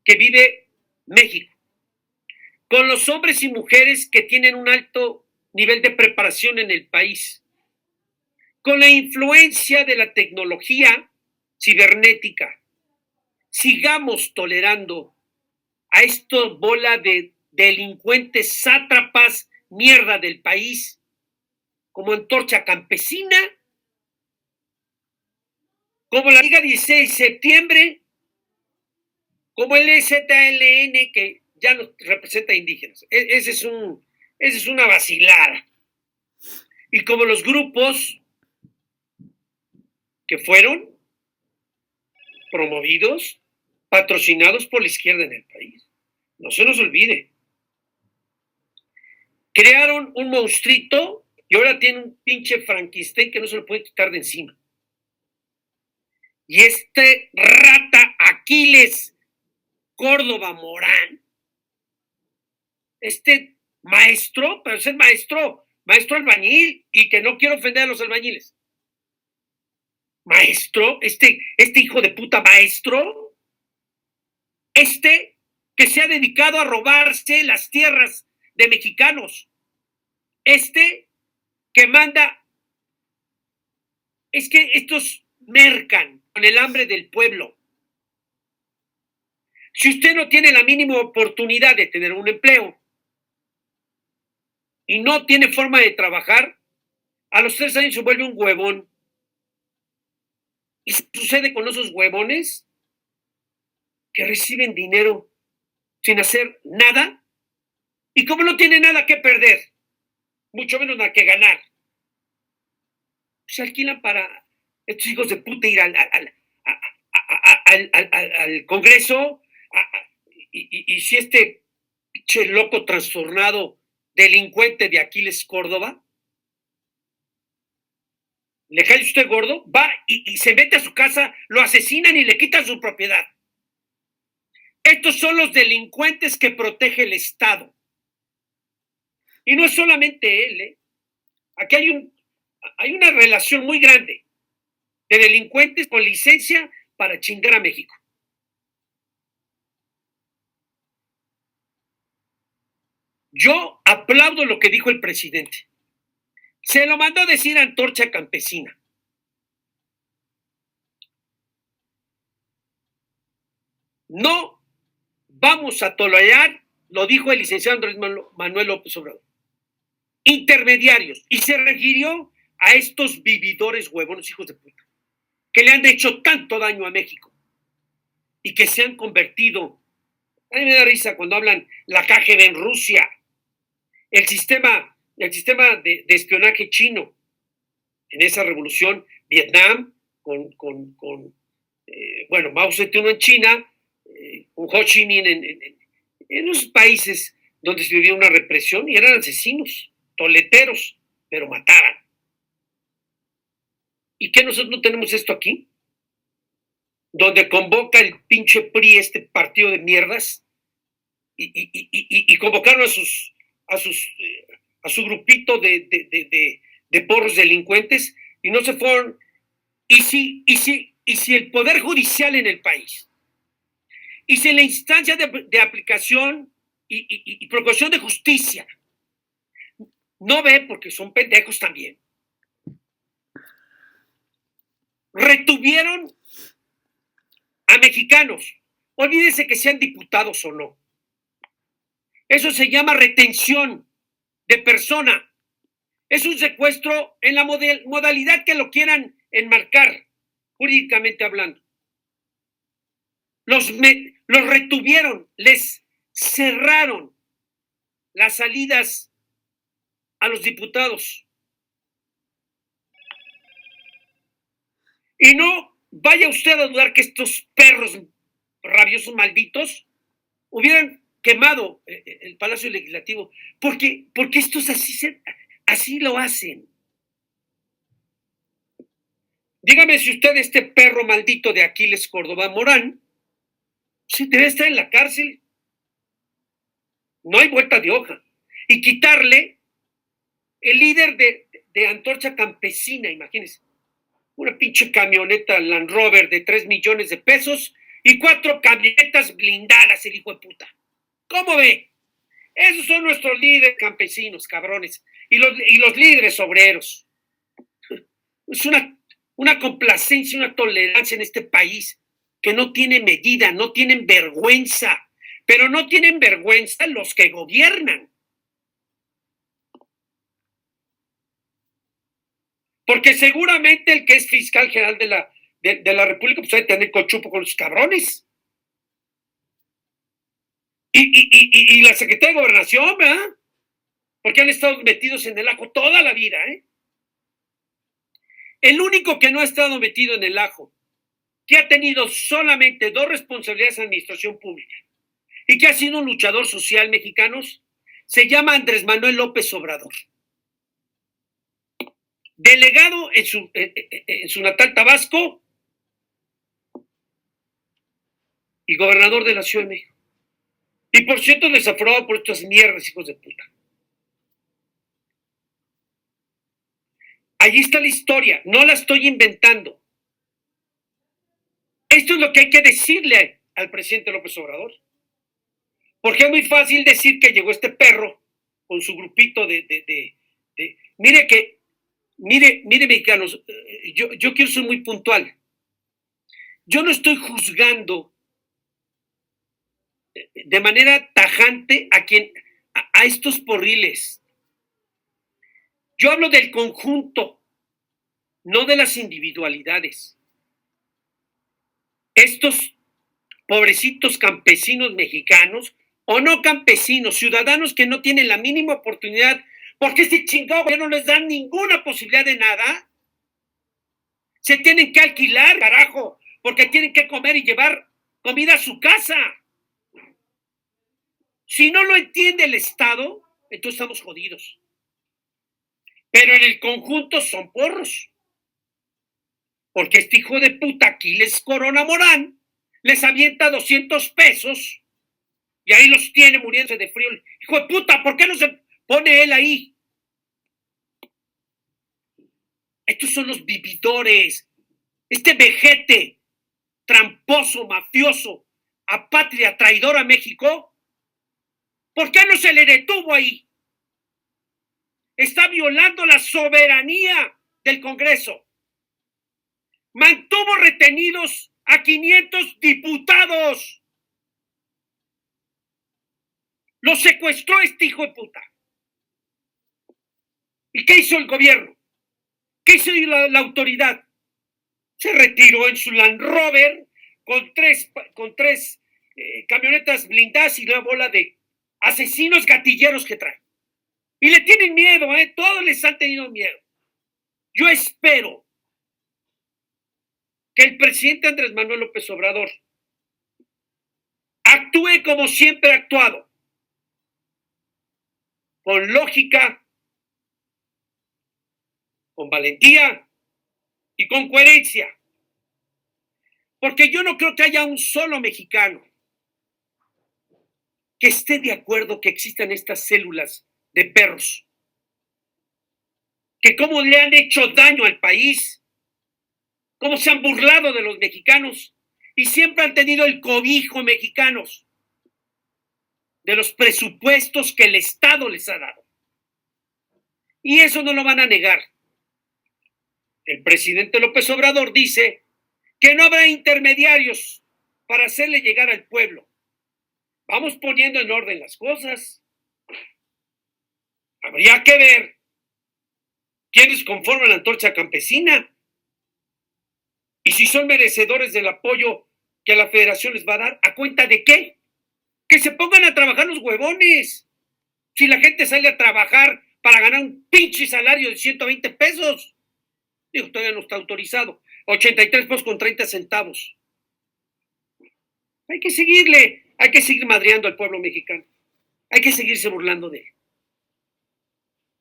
que vive México, con los hombres y mujeres que tienen un alto nivel de preparación en el país, con la influencia de la tecnología cibernética, sigamos tolerando a esta bola de delincuentes, sátrapas, mierda del país, como Antorcha Campesina, como la Liga 16 de septiembre, como el EZLN, que ya no representa indígenas? Esa es una vacilada. Y como los grupos que fueron promovidos, patrocinados por la izquierda en el país. No se nos olvide. Crearon un monstruito y ahora tienen un pinche Frankenstein que no se lo puede quitar de encima. Y este rata Aquiles Córdoba Morán, este maestro, pero es el maestro albañil, y que no quiero ofender a los albañiles. Maestro, este hijo de puta maestro, que se ha dedicado a robarse las tierras de mexicanos, que manda, es que estos mercan con el hambre del pueblo. Si usted no tiene la mínima oportunidad de tener un empleo y no tiene forma de trabajar, a los 3 años se vuelve un huevón. ¿Y sucede con esos huevones que reciben dinero sin hacer nada? Y como no tiene nada que perder, mucho menos nada que ganar, se alquilan para estos hijos de puta ir al Congreso, y si este pinche loco trastornado delincuente de Aquiles Córdoba le cae usted gordo, va y se mete a su casa, lo asesinan y le quitan su propiedad. Estos son los delincuentes que protege el Estado. Y no es solamente él, ¿eh? Aquí hay una relación muy grande de delincuentes con licencia para chingar a México. Yo aplaudo lo que dijo el presidente. Se lo mandó a decir a Antorcha Campesina. No vamos a tolerar, lo dijo el licenciado Andrés Manuel López Obrador, intermediarios, y se refirió a estos vividores huevones, hijos de puta, que le han hecho tanto daño a México y que se han convertido. A mí me da risa cuando hablan la KGB en Rusia, el sistema de espionaje chino en esa revolución, Vietnam, con Mao Zedong en China, con Ho Chi Minh en los países donde se vivía una represión, y eran asesinos, toleteros, pero mataban. ¿Y qué nosotros no tenemos esto aquí? Donde convoca el pinche PRI, este partido de mierdas, y convocaron a su grupito de porros delincuentes, y no se fueron. Y si el Poder Judicial en el país, y si la instancia de aplicación y procuración de justicia no ve, porque son pendejos también, retuvieron a mexicanos, olvídense que sean diputados o no, eso se llama retención de persona. Es un secuestro en la modalidad que lo quieran enmarcar, jurídicamente hablando. Los retuvieron, les cerraron las salidas a los diputados. Y no vaya usted a dudar que estos perros rabiosos malditos hubieran quemado el Palacio Legislativo, porque estos así lo hacen. Dígame si usted, este perro maldito de Aquiles Córdoba Morán, sí debe estar en la cárcel. No hay vuelta de hoja. Y quitarle el líder de Antorcha Campesina, imagínense. Una pinche camioneta Land Rover de 3 millones de pesos y 4 camionetas blindadas, el hijo de puta. ¿Cómo ve? Esos son nuestros líderes campesinos, cabrones. Y los líderes obreros. Es una complacencia, una tolerancia en este país que no tiene medida, no tienen vergüenza. Pero no tienen vergüenza los que gobiernan. Porque seguramente el que es fiscal general de la República pues debe tener cochupo con los cabrones. Y la Secretaría de Gobernación, ¿verdad? Porque han estado metidos en el ajo toda la vida, ¿eh? El único que no ha estado metido en el ajo, que ha tenido solamente 2 responsabilidades en administración pública y que ha sido un luchador social mexicano, se llama Andrés Manuel López Obrador. Delegado en su natal Tabasco y gobernador de la Ciudad de México. Y por cierto, desaprobado por estas mierdas, hijos de puta. Allí está la historia, no la estoy inventando. Esto es lo que hay que decirle al presidente López Obrador. Porque es muy fácil decir que llegó este perro con su grupito Mire, mexicanos, yo quiero ser muy puntual. Yo no estoy juzgando de manera tajante a estos porriles. Yo hablo del conjunto, no de las individualidades. Estos pobrecitos campesinos mexicanos, o no campesinos, ciudadanos que no tienen la mínima oportunidad, porque este chingado ya no les dan ninguna posibilidad de nada. Se tienen que alquilar, carajo, porque tienen que comer y llevar comida a su casa. Si no lo entiende el Estado, entonces estamos jodidos. Pero en el conjunto son porros. Porque este hijo de puta Aquiles Corona Morán les avienta 200 pesos y ahí los tiene muriéndose de frío. Hijo de puta, ¿por qué no se pone él ahí? Estos son los vividores. Este vejete tramposo, mafioso, apátrida, traidor a México, ¿por qué no se le detuvo ahí? Está violando la soberanía del Congreso. Mantuvo retenidos a 500 diputados. Los secuestró este hijo de puta. ¿Y qué hizo el gobierno? ¿Qué hizo la autoridad? Se retiró en su Land Rover con tres camionetas blindadas y una bola de asesinos gatilleros que trae. Y le tienen miedo, todos les han tenido miedo. Yo espero que el presidente Andrés Manuel López Obrador actúe como siempre ha actuado, con lógica, con valentía y con coherencia. Porque yo no creo que haya un solo mexicano que esté de acuerdo que existan estas células de perros, que cómo le han hecho daño al país, cómo se han burlado de los mexicanos y siempre han tenido el cobijo mexicanos de los presupuestos que el Estado les ha dado. Y eso no lo van a negar. El presidente López Obrador dice que no habrá intermediarios para hacerle llegar al pueblo. Vamos poniendo en orden las cosas. Habría que ver quiénes conforman la Antorcha Campesina y si son merecedores del apoyo que la Federación les va a dar. ¿A cuenta de qué? Que se pongan a trabajar los huevones. Si la gente sale a trabajar para ganar un pinche salario de 120 pesos. Digo, todavía no está autorizado. 83 pesos con 30 centavos. Hay que seguir madreando al pueblo mexicano. Hay que seguirse burlando de él.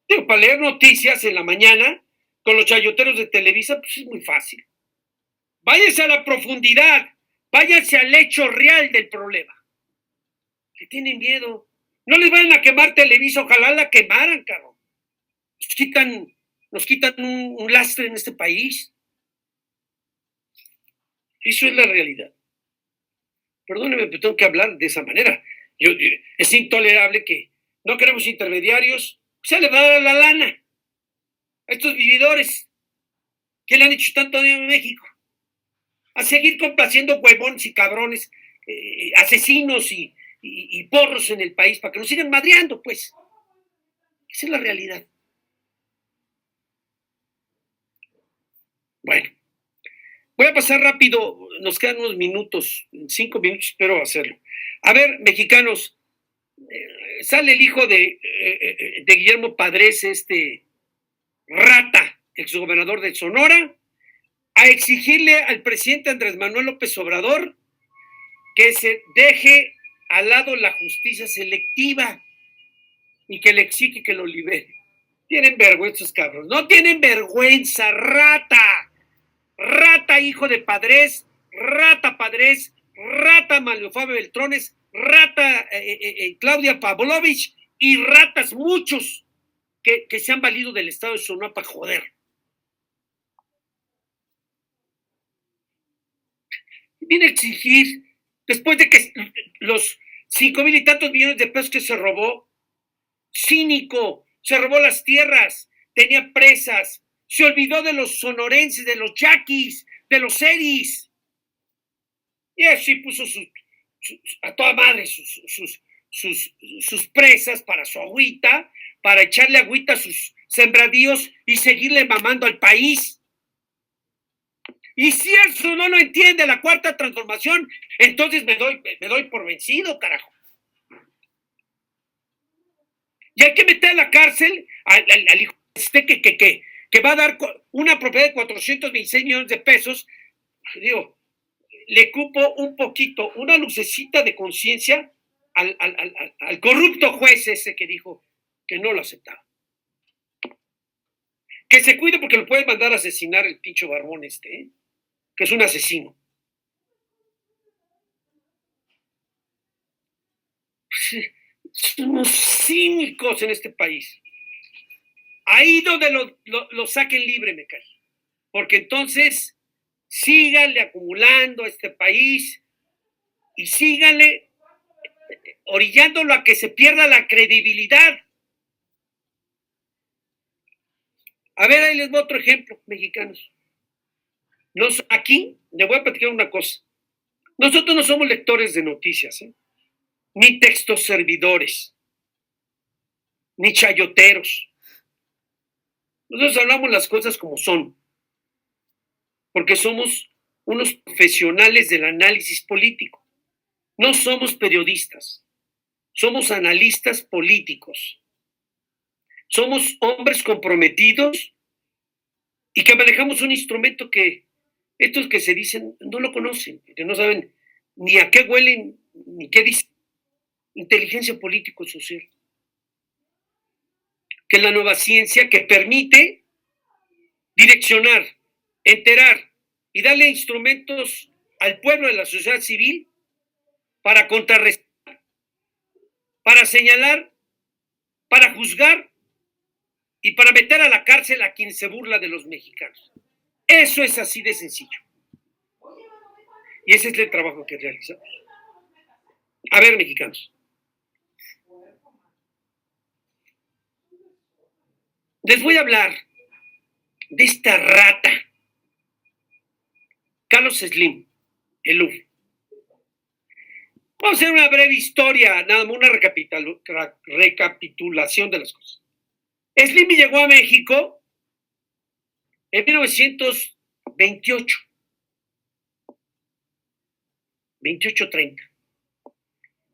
Digo, para leer noticias en la mañana con los chayoteros de Televisa, pues es muy fácil. Váyanse a la profundidad, váyanse al hecho real del problema. Que tienen miedo. No les vayan a quemar Televisa, ojalá la quemaran, cabrón. Les quitan nos quitan un lastre en este país. Eso es la realidad. Perdóneme, pero tengo que hablar de esa manera. Es intolerable que no queremos intermediarios. Se le va a dar la lana a estos vividores que le han hecho tanto daño a México. A seguir complaciendo huevones y cabrones, asesinos y porros en el país para que nos sigan madreando, pues. Esa es la realidad. Bueno, voy a pasar rápido, nos quedan unos minutos, 5 minutos, espero hacerlo. A ver, mexicanos, sale el hijo de Guillermo Padres, rata, exgobernador de Sonora, a exigirle al presidente Andrés Manuel López Obrador que se deje al lado la justicia selectiva y que le exige que lo libere. Tienen vergüenza, cabros. No tienen vergüenza, rata. Rata, hijo de Padres, rata Mario Fabio Beltrones, rata Claudia Pavlovich y ratas muchos que se han valido del estado de Sonora para joder. Viene a exigir, después de que los 5,000 y tantos millones de pesos que se robó, cínico, se robó las tierras, tenía presas, se olvidó de los sonorenses, de los yaquis, de los eris. Y así puso a toda madre sus presas para su agüita, para echarle agüita a sus sembradíos y seguirle mamando al país. Y si eso no lo entiende la cuarta transformación, entonces me doy por vencido, carajo. Y hay que meter a la cárcel al hijo que va a dar una propiedad de 426 millones de pesos. Digo, le cupo un poquito, una lucecita de conciencia al corrupto juez ese que dijo que no lo aceptaba. Que se cuide porque lo puede mandar a asesinar el pincho barbón que es un asesino. Somos cínicos en este país. Ahí donde lo saquen libre, me cae. Porque entonces síganle acumulando a este país y síganle orillándolo a que se pierda la credibilidad. A ver, ahí les doy otro ejemplo, mexicanos. Aquí les voy a platicar una cosa. Nosotros no somos lectores de noticias, ni textos servidores, ni chayoteros. Nosotros hablamos las cosas como son, porque somos unos profesionales del análisis político. No somos periodistas, somos analistas políticos. Somos hombres comprometidos y que manejamos un instrumento que estos que se dicen no lo conocen, que no saben ni a qué huelen, ni qué dicen. Inteligencia político-social. Que es la nueva ciencia que permite direccionar, enterar y darle instrumentos al pueblo de la sociedad civil para contrarrestar, para señalar, para juzgar y para meter a la cárcel a quien se burla de los mexicanos. Eso es así de sencillo. Y ese es el trabajo que realizamos. A ver, mexicanos. Les voy a hablar de esta rata, Carlos Slim, el UF. Vamos a hacer una breve historia, nada más una recapitulación de las cosas. Slim llegó a México en 1928, 28-30.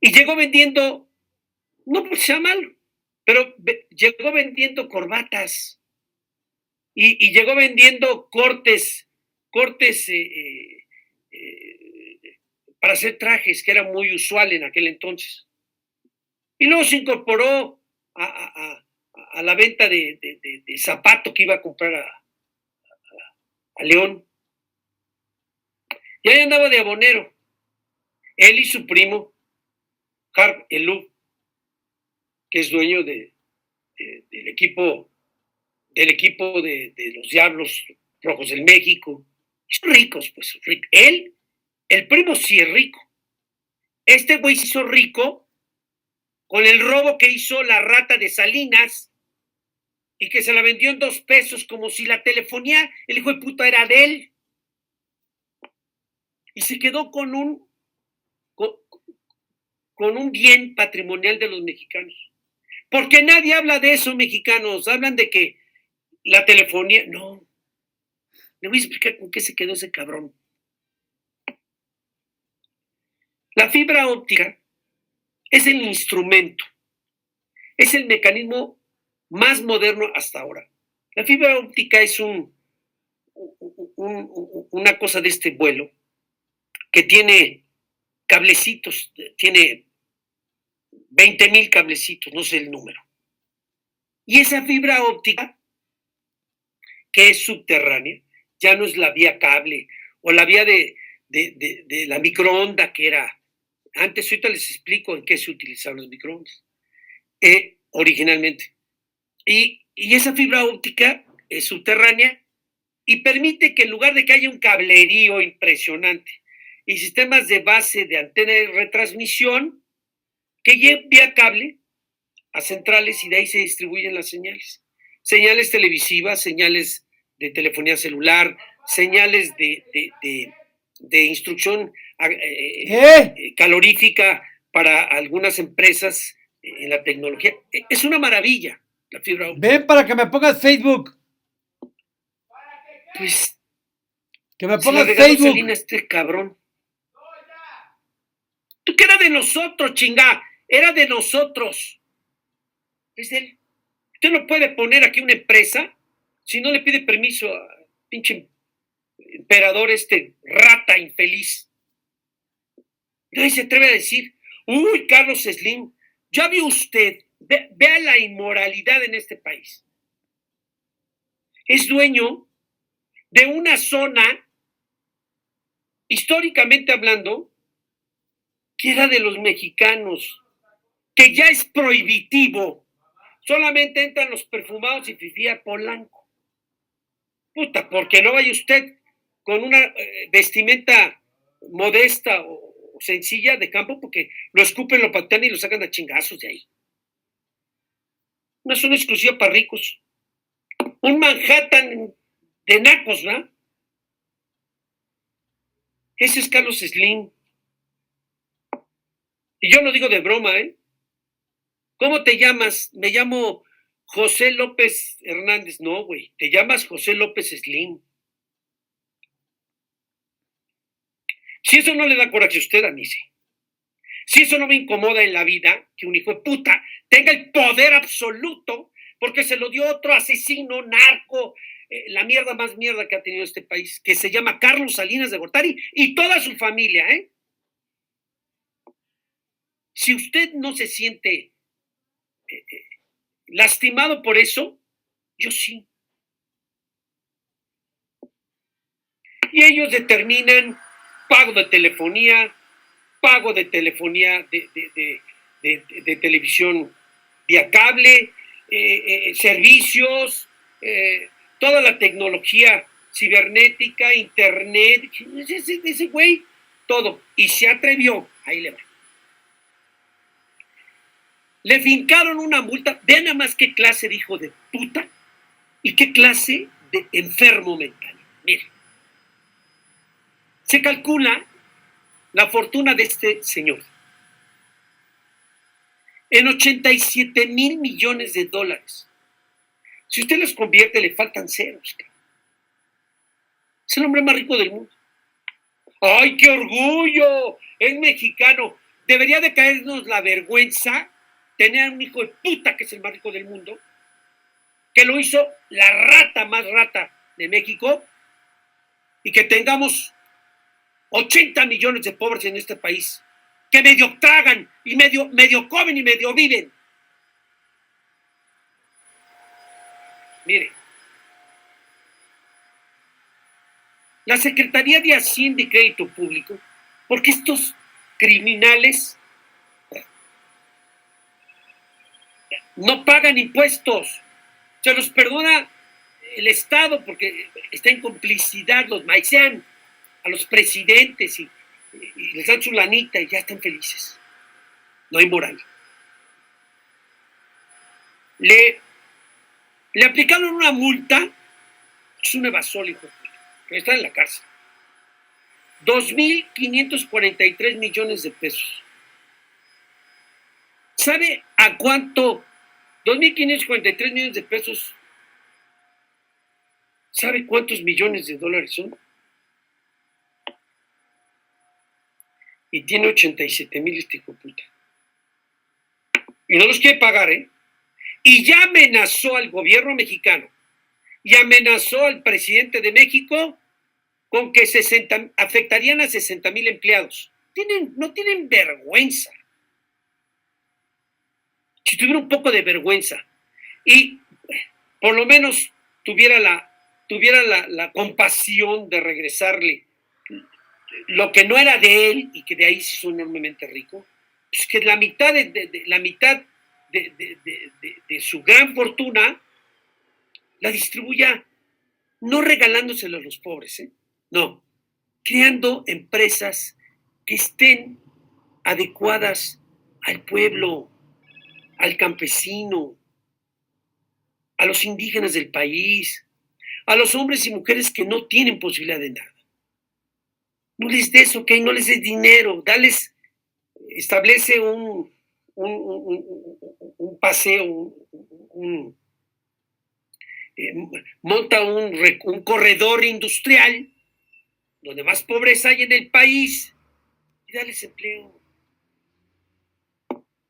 Y llegó vendiendo, no porque sea malo, pero llegó vendiendo corbatas y llegó vendiendo cortes para hacer trajes, que era muy usual en aquel entonces. Y luego se incorporó a la venta de zapato que iba a comprar a León. Y ahí andaba de abonero. Él y su primo, Harp Elú, que es dueño del equipo del equipo de los Diablos Rojos del México. Son ricos, pues. Él, el primo sí es rico. Este güey se hizo rico con el robo que hizo la rata de Salinas y que se la vendió en 2 pesos, como si la telefonía, el hijo de puta, era de él. Y se quedó con un bien patrimonial de los mexicanos. Porque nadie habla de eso, mexicanos. Hablan de que la telefonía... No. Le voy a explicar con qué se quedó ese cabrón. La fibra óptica es el instrumento, es el mecanismo más moderno hasta ahora. La fibra óptica es una cosa de este vuelo que tiene cablecitos, tiene 20,000 cablecitos, no sé el número. Y esa fibra óptica, que es subterránea, ya no es la vía cable o la vía de la microonda que era antes. Ahorita les explico en qué se utilizaban los microondas originalmente. Y esa fibra óptica es subterránea y permite que en lugar de que haya un cablerío impresionante y sistemas de base de antena de retransmisión, que lleve vía cable a centrales y de ahí se distribuyen las señales. Señales televisivas, señales de telefonía celular, señales de instrucción calorífica para algunas empresas en la tecnología. Es una maravilla la fibra óptica. Ven para que me pongas Facebook. Pues que me se la pongas regaló Facebook. Salinas este cabrón. Tú que era de nosotros, chinga. Era de nosotros. Es de él. Usted no puede poner aquí una empresa si no le pide permiso a pinche emperador rata infeliz. Nadie se atreve a decir, uy, Carlos Slim, ya vio usted, vea la inmoralidad en este país. Es dueño de una zona, históricamente hablando, que era de los mexicanos, que ya es prohibitivo. Solamente entran los perfumados y fifí a Polanco. Puta, porque no vaya usted con una vestimenta modesta o sencilla de campo, porque lo escupen, lo patean y lo sacan a chingazos de ahí. Una zona exclusiva para ricos. Un Manhattan de nacos, ¿no? Ese es Carlos Slim. Y yo lo digo de broma, ¿eh? ¿Cómo te llamas? Me llamo José López Hernández. No, güey, te llamas José López Slim. Si eso no le da coraje a usted, a mí sí. Si eso no me incomoda en la vida, que un hijo de puta tenga el poder absoluto, porque se lo dio otro asesino, narco, la mierda más mierda que ha tenido este país, que se llama Carlos Salinas de Gortari y toda su familia, ¿eh? Si usted no se siente lastimado por eso, yo sí. Y ellos determinan pago de telefonía de televisión vía cable, servicios, toda la tecnología cibernética, internet, ese güey, todo. Y se atrevió, ahí le va. Le fincaron una multa, vean nada más qué clase de hijo de puta y qué clase de enfermo mental. Miren, se calcula la fortuna de este señor en 87,000 millones de dólares. Si usted los convierte, le faltan ceros. Es el hombre más rico del mundo. ¡Ay, qué orgullo! Es mexicano. Debería de caernos la vergüenza tener a un hijo de puta que es el más rico del mundo, que lo hizo la rata más rata de México, y que tengamos 80 millones de pobres en este país, que medio tragan y medio comen y medio viven. Mire, la Secretaría de Hacienda y Crédito Público, porque estos criminales no pagan impuestos, se los perdona el Estado, porque está en complicidad, los maicean a los presidentes y les dan su lanita y ya están felices. No hay moral. Le aplicaron una multa, es un evasor, hijo, que está en la cárcel. 2,543 millones de pesos. ¿Sabe a cuánto? 2,543 millones de pesos. ¿Sabe cuántos millones de dólares son? Y tiene 87,000 este hijo de puta. Y no los quiere pagar, ¿eh? Y ya amenazó al gobierno mexicano y amenazó al presidente de México con que afectarían a 60,000 empleados. No tienen vergüenza. Si tuviera un poco de vergüenza y por lo menos tuviera la compasión de regresarle lo que no era de él y que de ahí se hizo enormemente rico, pues que la mitad de su gran fortuna la distribuya no regalándoselo a los pobres, no, creando empresas que estén adecuadas al pueblo, al campesino, a los indígenas del país, a los hombres y mujeres que no tienen posibilidad de nada. No les des, ok, no les des dinero, establece un paseo, monta un corredor industrial donde más pobreza hay en el país y dales empleo.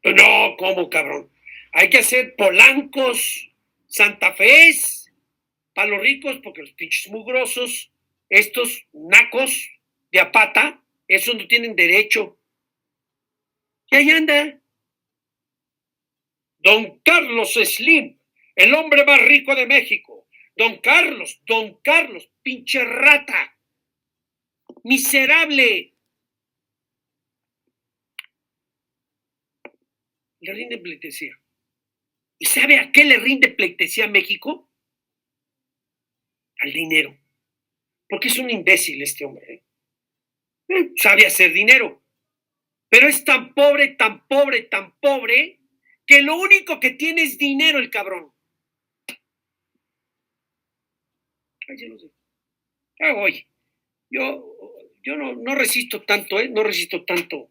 No, ¿cómo, cabrón? Hay que hacer Polancos, Santa Fe para los ricos, porque los pinches mugrosos, estos nacos de apata, esos no tienen derecho. Y ahí anda Don Carlos Slim, el hombre más rico de México. Don Carlos, pinche rata, miserable. Le rinde pleitesía. ¿Y sabe a qué le rinde pleitesía a México? Al dinero. Porque es un imbécil este hombre. Sabe hacer dinero. Pero es tan pobre, que lo único que tiene es dinero el cabrón. Ay, yo no sé. Oye, yo no resisto tanto, no resisto tanto.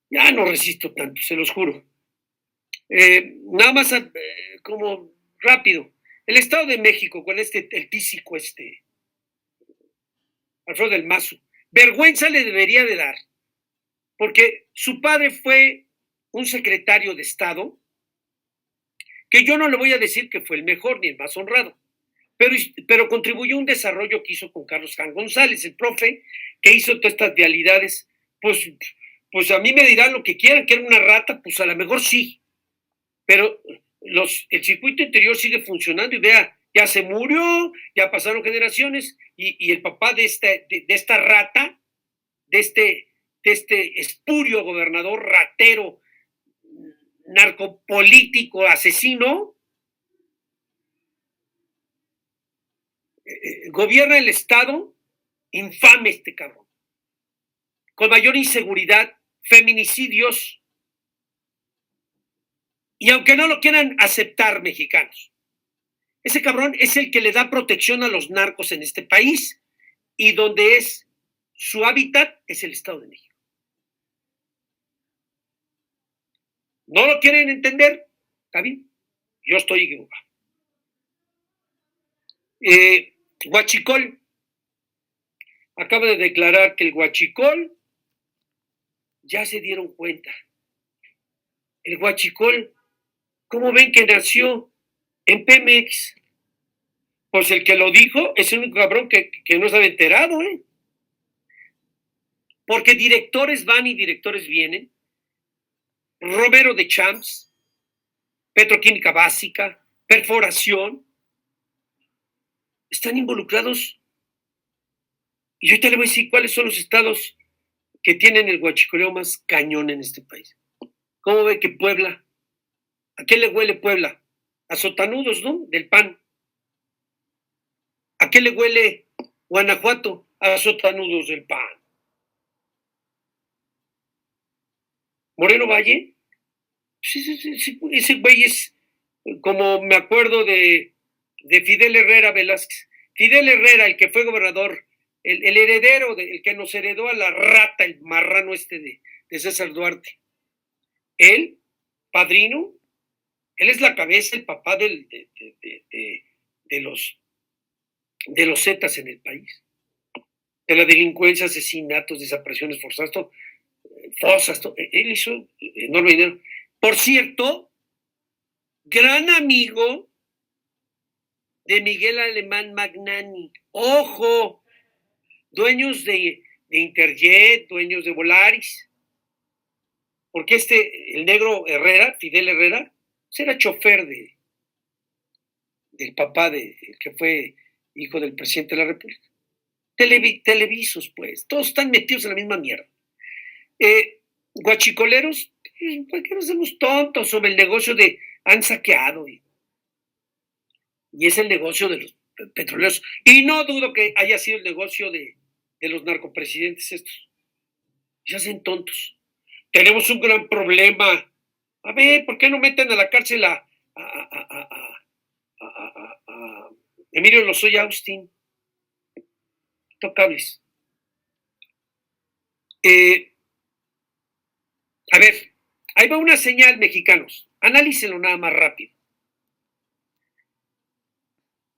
Ya no resisto tanto, se los juro. Nada más como rápido. El Estado de México con el físico Alfredo del Mazo, vergüenza le debería de dar, porque su padre fue un secretario de Estado, que yo no le voy a decir que fue el mejor ni el más honrado, pero contribuyó a un desarrollo que hizo con Carlos Jan González, el profe, que hizo todas estas vialidades. Pues a mí me dirán lo que quieran, que era una rata, pues a lo mejor sí, pero el circuito interior sigue funcionando y vea, ya se murió, ya pasaron generaciones y el papá de esta rata, de este espurio gobernador ratero, narcopolítico, asesino, gobierna el Estado, infame este cabrón, con mayor inseguridad, feminicidios, y aunque no lo quieran aceptar mexicanos, ese cabrón es el que le da protección a los narcos en este país, y donde es su hábitat es el Estado de México. ¿No lo quieren entender? ¿Está bien? Yo estoy equivocado. Huachicol acaba de declarar que el huachicol ya se dieron cuenta. El huachicol, ¿cómo ven que nació en Pemex? Pues el que lo dijo es el único cabrón que no se había enterado, porque directores van y directores vienen. Romero de Champs, Petroquímica Básica, Perforación, están involucrados. Y yo ahorita le voy a decir cuáles son los estados que tienen el huachicoleo más cañón en este país. ¿Cómo ve que Puebla? ¿A qué le huele Puebla? A sotanudos, ¿no? Del PAN. ¿A qué le huele Guanajuato? A sotanudos del PAN. Moreno Valle, ese güey es como me acuerdo de Fidel Herrera Velázquez. Fidel Herrera, el que fue gobernador, el heredero, el que nos heredó a la rata, el marrano de César Duarte. Él, padrino, él es la cabeza, el papá de los Zetas en el país. De la delincuencia, asesinatos, desapariciones forzadas, fosas, él hizo enorme dinero. Por cierto, gran amigo de Miguel Alemán Magnani. Ojo, dueños de Interjet, dueños de Volaris. Porque el negro Herrera, Fidel Herrera, era chofer del papá que fue hijo del presidente de la República. Televisos, pues, todos están metidos en la misma mierda. Guachicoleros, ¿por qué nos hacemos tontos sobre el negocio han saqueado? Y es el negocio de los petroleros. Y no dudo que haya sido el negocio de los narcopresidentes estos. Se hacen tontos. Tenemos un gran problema. A ver, ¿por qué no meten a la cárcel a Emilio Lozoya Austin? Tocables. A ver, ahí va una señal, mexicanos. Analícenlo nada más rápido.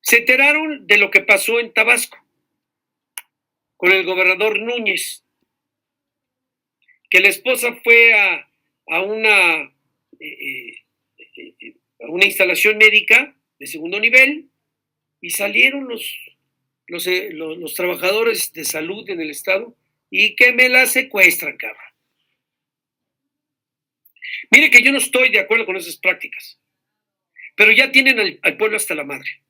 Se enteraron de lo que pasó en Tabasco con el gobernador Núñez, que la esposa fue a una instalación médica de segundo nivel y salieron los trabajadores de salud en el estado y que me la secuestran, cabrón. Mire que yo no estoy de acuerdo con esas prácticas, pero ya tienen al pueblo hasta la madre.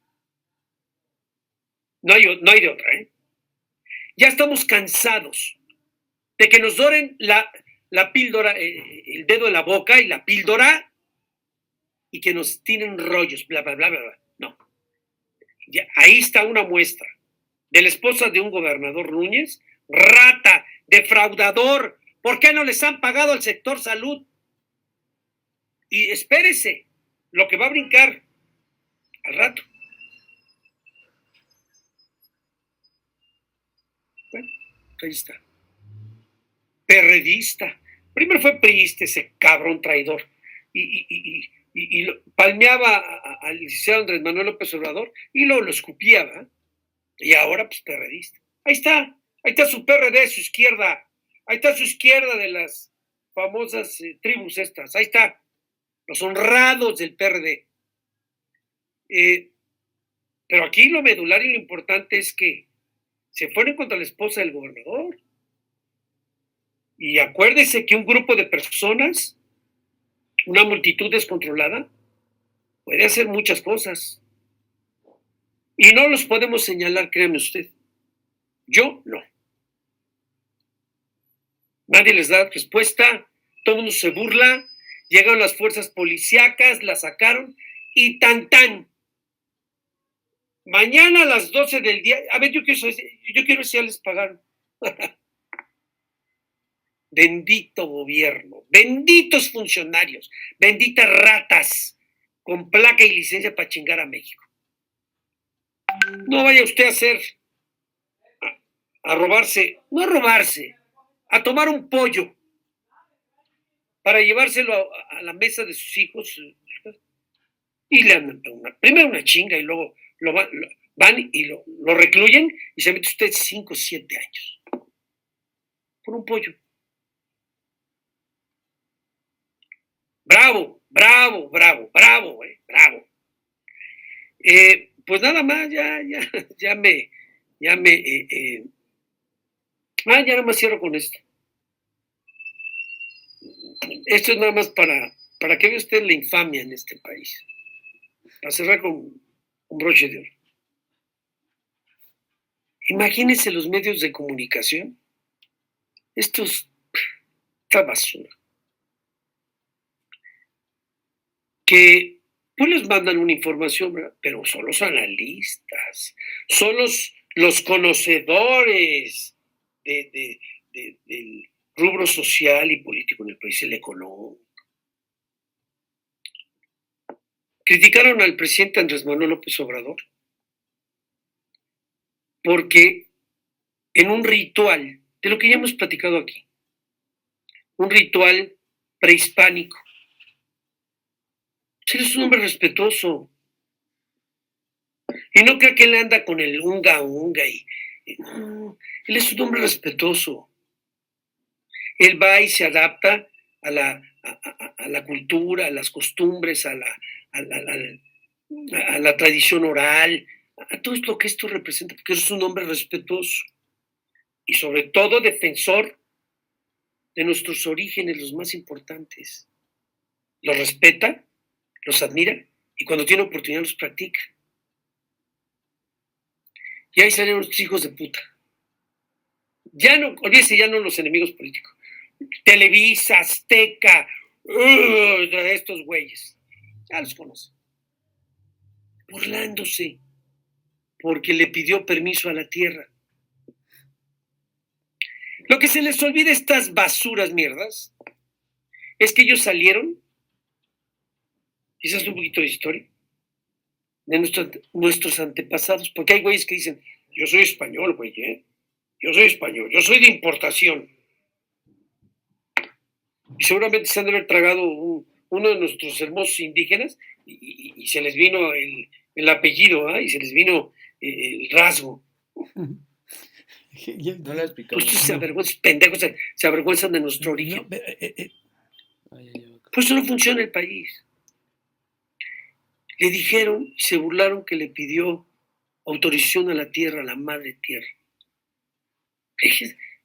No hay de otra, ¿eh? Ya estamos cansados de que nos doren la píldora, el dedo en la boca y la píldora, y que nos tienen rollos, bla, bla, bla, bla, bla. No. Ya, ahí está una muestra de la esposa de un gobernador Núñez, rata, defraudador. ¿Por qué no les han pagado al sector salud? Y espérese, lo que va a brincar al rato. Bueno, ahí está. Perredista. Primero fue priista, ese cabrón traidor. Y palmeaba al licenciado Andrés Manuel López Obrador y lo escupía, ¿verdad? Y ahora, pues, perredista. Ahí está su PRD, su izquierda. Ahí está su izquierda de las famosas tribus estas. Ahí está. Los honrados del PRD. Pero aquí lo medular y lo importante es que se fueron contra la esposa del gobernador. Y acuérdese que un grupo de personas, una multitud descontrolada, puede hacer muchas cosas. Y no los podemos señalar, créame usted. Yo no. Nadie les da respuesta, todo el mundo se burla, llegaron las fuerzas policíacas, la sacaron y tan. Mañana a las 12 del día, a ver, yo quiero ver si ya les pagaron. Bendito gobierno, benditos funcionarios, benditas ratas con placa y licencia para chingar a México. No vaya usted a robarse, no a robarse, a tomar un pollo para llevárselo a la mesa de sus hijos y le andan primero una chinga y luego van y lo recluyen y se mete usted 5 o 7 años por un pollo. Bravo, bravo, bravo, bravo, bravo. Pues nada más, ya nada más cierro con esto. Esto es nada más para que vea usted la infamia en este país. Para cerrar con un broche de oro. Imagínense los medios de comunicación. Esta basura. Que pues les mandan una información, ¿verdad? Pero son los analistas, son los conocedores del rubro social y político en el país, el económico. Criticaron al presidente Andrés Manuel López Obrador porque en un ritual, de lo que ya hemos platicado aquí, un ritual prehispánico, él es un hombre respetuoso. Y no creo que él anda con el unga y no, él es un hombre respetuoso. Él va y se adapta a la cultura, a las costumbres, a la tradición oral, a todo lo que esto representa, porque es un hombre respetuoso y sobre todo defensor de nuestros orígenes, los más importantes. Los respeta, los admira y cuando tiene oportunidad los practica. Y ahí salieron los hijos de puta. Ya no, olvídese, ya no los enemigos políticos. Televisa, Azteca, estos güeyes. Ya los conocen. Burlándose. Porque le pidió permiso a la tierra. Lo que se les olvida a estas basuras mierdas es que ellos salieron, quizás un poquito de historia, de nuestros antepasados, porque hay güeyes que dicen, yo soy español, güey, yo soy español, yo soy de importación. Y seguramente se han de haber tragado uno de nuestros hermosos indígenas y se les vino el apellido, y se les vino el rasgo. No lo he explicado. Pues se avergüenzan, pendejos, se avergüenzan de nuestro origen. Pues eso no funciona el país. Le dijeron, se burlaron que le pidió autorización a la tierra, a la madre tierra.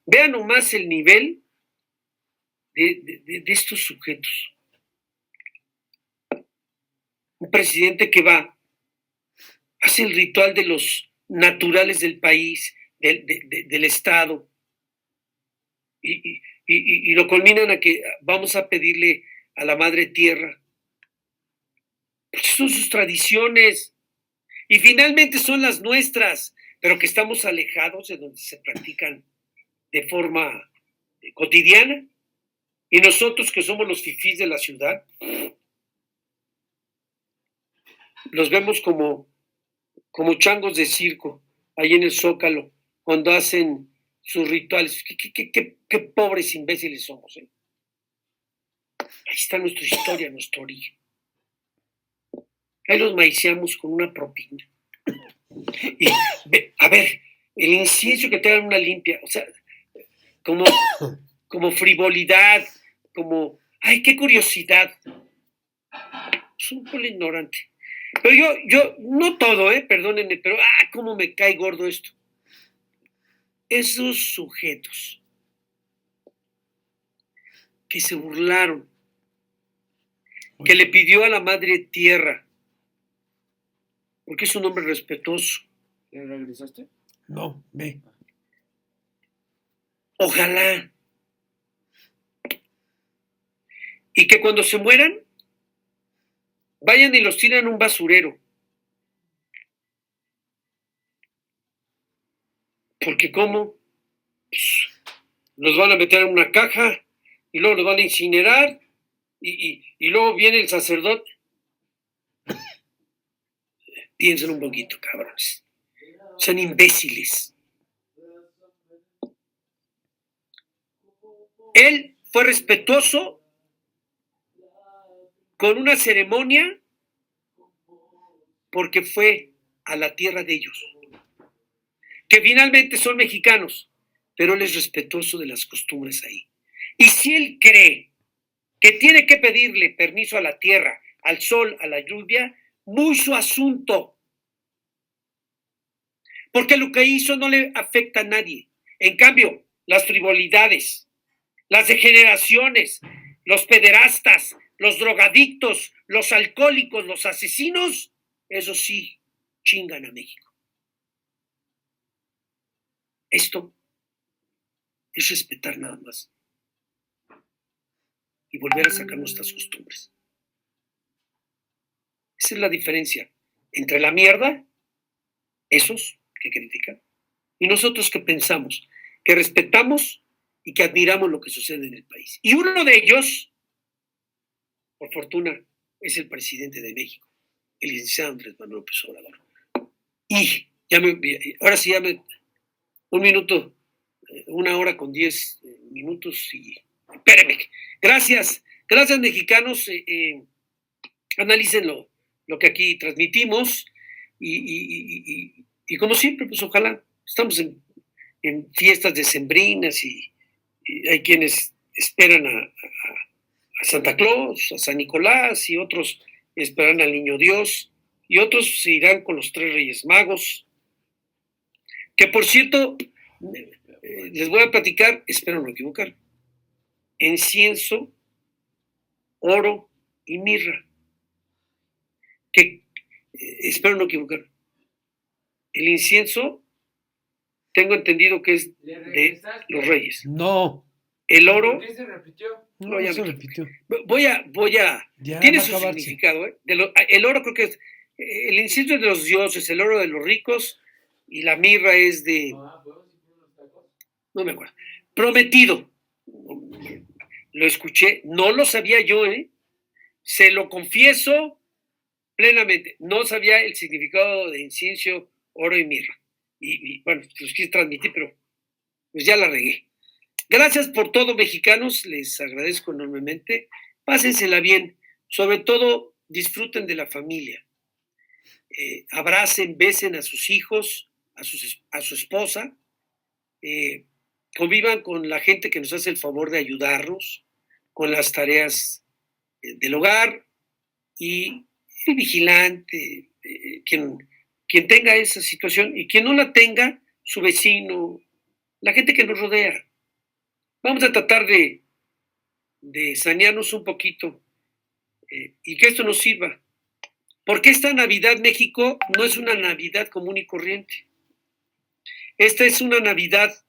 Vean nomás el nivel de estos sujetos. Un presidente que va, hace el ritual de los naturales del país, del Estado, y lo culminan a que vamos a pedirle a la madre tierra. Porque son sus tradiciones y finalmente son las nuestras, pero que estamos alejados de donde se practican de forma cotidiana. Y nosotros que somos los fifís de la ciudad, los vemos como changos de circo, ahí en el Zócalo, cuando hacen sus rituales. Qué pobres imbéciles somos, ¿eh? Ahí está nuestra historia, nuestro origen. Ahí los maiciamos con una propina. Y, a ver, el incienso que te dan una limpia, o sea, como frivolidad, como, ay, qué curiosidad. Es un pueblo ignorante. Pero yo, no todo, perdónenme, pero, cómo me cae gordo esto. Esos sujetos que se burlaron, que le pidió a la madre tierra, porque es un hombre respetuoso. ¿Le regresaste? No, ve. Ojalá. Y que cuando se mueran, vayan y los tiran a un basurero. Porque ¿cómo? Pues, los van a meter en una caja y luego los van a incinerar y luego viene el sacerdote. Piensen un poquito, cabrones. Son imbéciles. Él fue respetuoso con una ceremonia porque fue a la tierra de ellos, que finalmente son mexicanos, pero él es respetuoso de las costumbres ahí. Y si él cree que tiene que pedirle permiso a la tierra, al sol, a la lluvia, muy su asunto. Porque lo que hizo no le afecta a nadie. En cambio, las frivolidades, las degeneraciones, los pederastas, los drogadictos, los alcohólicos, los asesinos, eso sí, chingan a México. Esto es respetar nada más y volver a sacar nuestras costumbres. Esa es la diferencia entre la mierda, esos que critican, y nosotros que pensamos, que respetamos y que admiramos lo que sucede en el país. Y uno de ellos, por fortuna, es el presidente de México, el licenciado Andrés Manuel López Obrador. Y ahora sí, un minuto, 1 hora con 10 minutos y espérame. Gracias mexicanos. Analicen lo que aquí transmitimos y como siempre, pues ojalá, estamos en fiestas decembrinas y hay quienes esperan a Santa Claus, a San Nicolás y otros esperan al Niño Dios y otros se irán con los 3 Reyes Magos, que por cierto, les voy a platicar, espero no equivocar, incienso, oro y mirra, que espero no equivocar. El incienso, tengo entendido que es de los Reyes. No. El oro. ¿Por qué se repitió? No, ya se repitió. Voy a. Ya Tiene va a su acabarse. significado, ¿eh? El oro creo que es. El incienso es de los dioses, el oro de los ricos y la mirra es de. No me acuerdo. Prometido. Lo escuché, no lo sabía yo, ¿eh? Se lo confieso plenamente. No sabía el significado de incienso, oro y mirra. Y bueno, los quise transmitir, pero pues ya la regué. Gracias por todo, mexicanos. Les agradezco enormemente. Pásensela bien. Sobre todo, disfruten de la familia. Abracen, besen a sus hijos, a su esposa. Convivan con la gente que nos hace el favor de ayudarnos con las tareas del hogar y el vigilante, quien tenga esa situación y quien no la tenga, su vecino, la gente que nos rodea. Vamos a tratar de sanearnos un poquito y que esto nos sirva. Porque esta Navidad, México, no es una Navidad común y corriente. Esta es una Navidad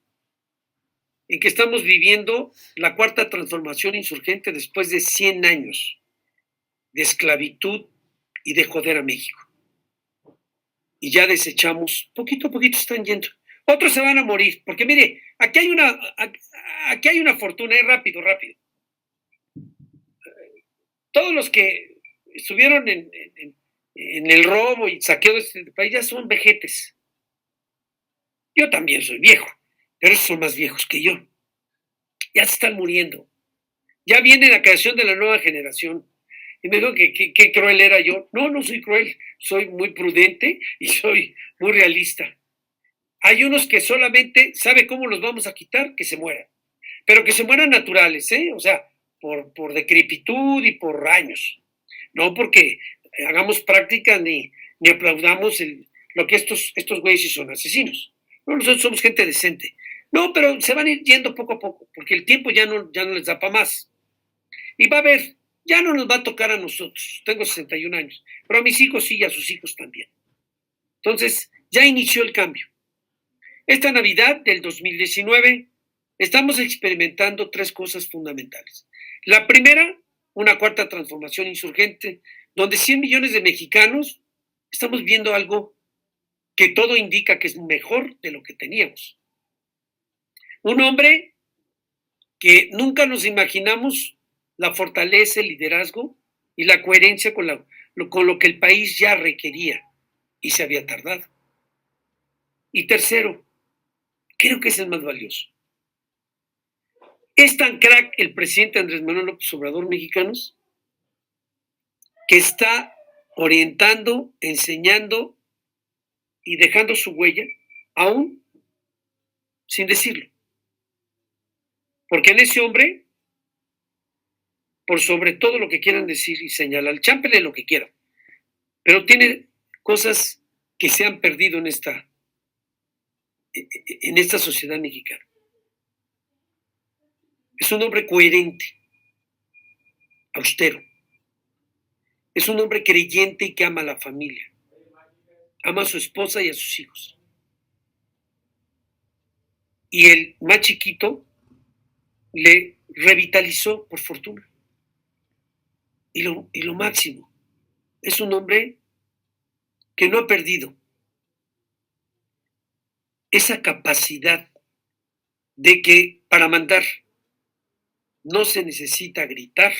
en que estamos viviendo la 4ª transformación insurgente después de 100 años de esclavitud y de joder a México. Y ya desechamos, poquito a poquito están yendo. Otros se van a morir, porque mire, aquí hay una fortuna, es rápido. Todos los que estuvieron en el robo y saqueo de este país ya son vejetes. Yo también soy viejo, pero esos son más viejos que yo. Ya se están muriendo. Ya viene la creación de la nueva generación. Y me dijo que qué cruel era yo. No soy cruel, soy muy prudente y soy muy realista. Hay unos que solamente sabe cómo los vamos a quitar, que se mueran. Pero que se mueran naturales, ¿eh? O sea, por decrepitud y por años. No porque hagamos práctica ni aplaudamos lo que estos güeyes sí son asesinos. No, nosotros somos gente decente. No, pero se van a ir yendo poco a poco, porque el tiempo ya no les da para más. Y va a haber, ya no nos va a tocar a nosotros. Tengo 61 años, pero a mis hijos sí y a sus hijos también. Entonces, ya inició el cambio. Esta Navidad del 2019 estamos experimentando 3 cosas fundamentales. La primera, una 4ª transformación insurgente, donde 100 millones de mexicanos estamos viendo algo que todo indica que es mejor de lo que teníamos. Un hombre que nunca nos imaginamos la fortaleza, el liderazgo y la coherencia con lo que el país ya requería y se había tardado. Y tercero, creo que es el más valioso. Es tan crack el presidente Andrés Manuel López Obrador, mexicanos, que está orientando, enseñando y dejando su huella, aún sin decirlo. Porque en ese hombre, por sobre todo lo que quieran decir y señalar, chámpele lo que quieran, pero tiene cosas que se han perdido en esta sociedad mexicana. Es un hombre coherente, austero. Es un hombre creyente y que ama a la familia. Ama a su esposa y a sus hijos. Y el más chiquito le revitalizó, por fortuna. Y lo máximo, es un hombre que no ha perdido esa capacidad de que para mandar no se necesita gritar,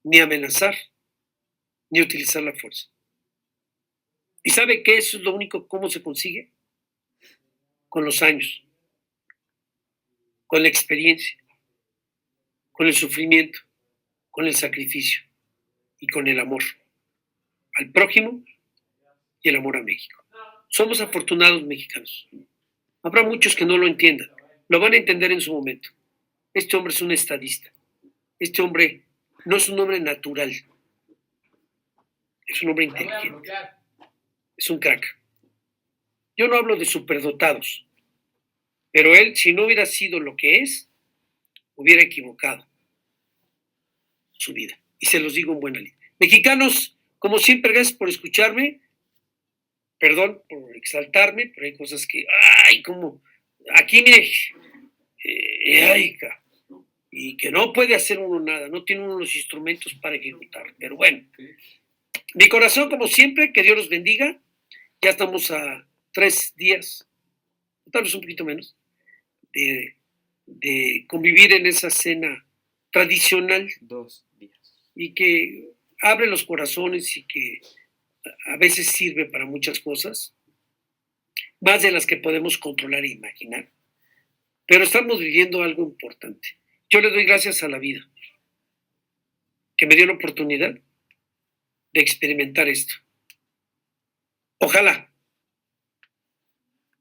ni amenazar, ni utilizar la fuerza. ¿Y sabe qué? Eso es lo único, cómo se consigue. Con los años, con la experiencia, con el sufrimiento, con el sacrificio y con el amor al prójimo y el amor a México. Somos afortunados mexicanos. Habrá muchos que no lo entiendan. Lo van a entender en su momento. Este hombre es un estadista. Este hombre no es un hombre natural. Es un hombre inteligente. Es un crack. Yo no hablo de superdotados, pero él, si no hubiera sido lo que es, hubiera equivocado su vida. Y se los digo en buena lid. Mexicanos, como siempre, gracias por escucharme. Perdón por exaltarme, pero hay cosas que, ay, como, aquí mire, y que no puede hacer uno nada, no tiene uno los instrumentos para ejecutar. Pero bueno, mi corazón, como siempre, que Dios los bendiga. Ya estamos a 3 días, tal vez un poquito menos, de convivir en esa cena tradicional. 2 días. Y que abre los corazones y que a veces sirve para muchas cosas, más de las que podemos controlar e imaginar. Pero estamos viviendo algo importante. Yo le doy gracias a la vida, que me dio la oportunidad de experimentar esto. Ojalá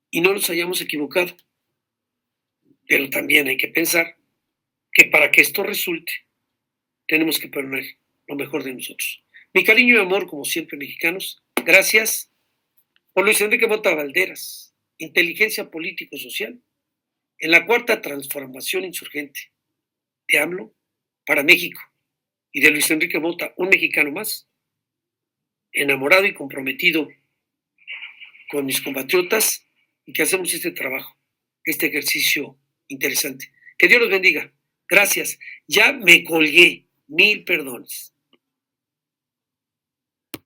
y no nos hayamos equivocado, pero también hay que pensar que para que esto resulte, tenemos que poner lo mejor de nosotros. Mi cariño y amor, como siempre, mexicanos. Gracias por Luis Enrique Mota Valderas, inteligencia político-social, en la cuarta transformación insurgente de AMLO para México, y de Luis Enrique Mota, un mexicano más, enamorado y comprometido con mis compatriotas, y que hacemos este trabajo, este ejercicio interesante. Que Dios los bendiga. Gracias. Ya me colgué. 1000 perdones.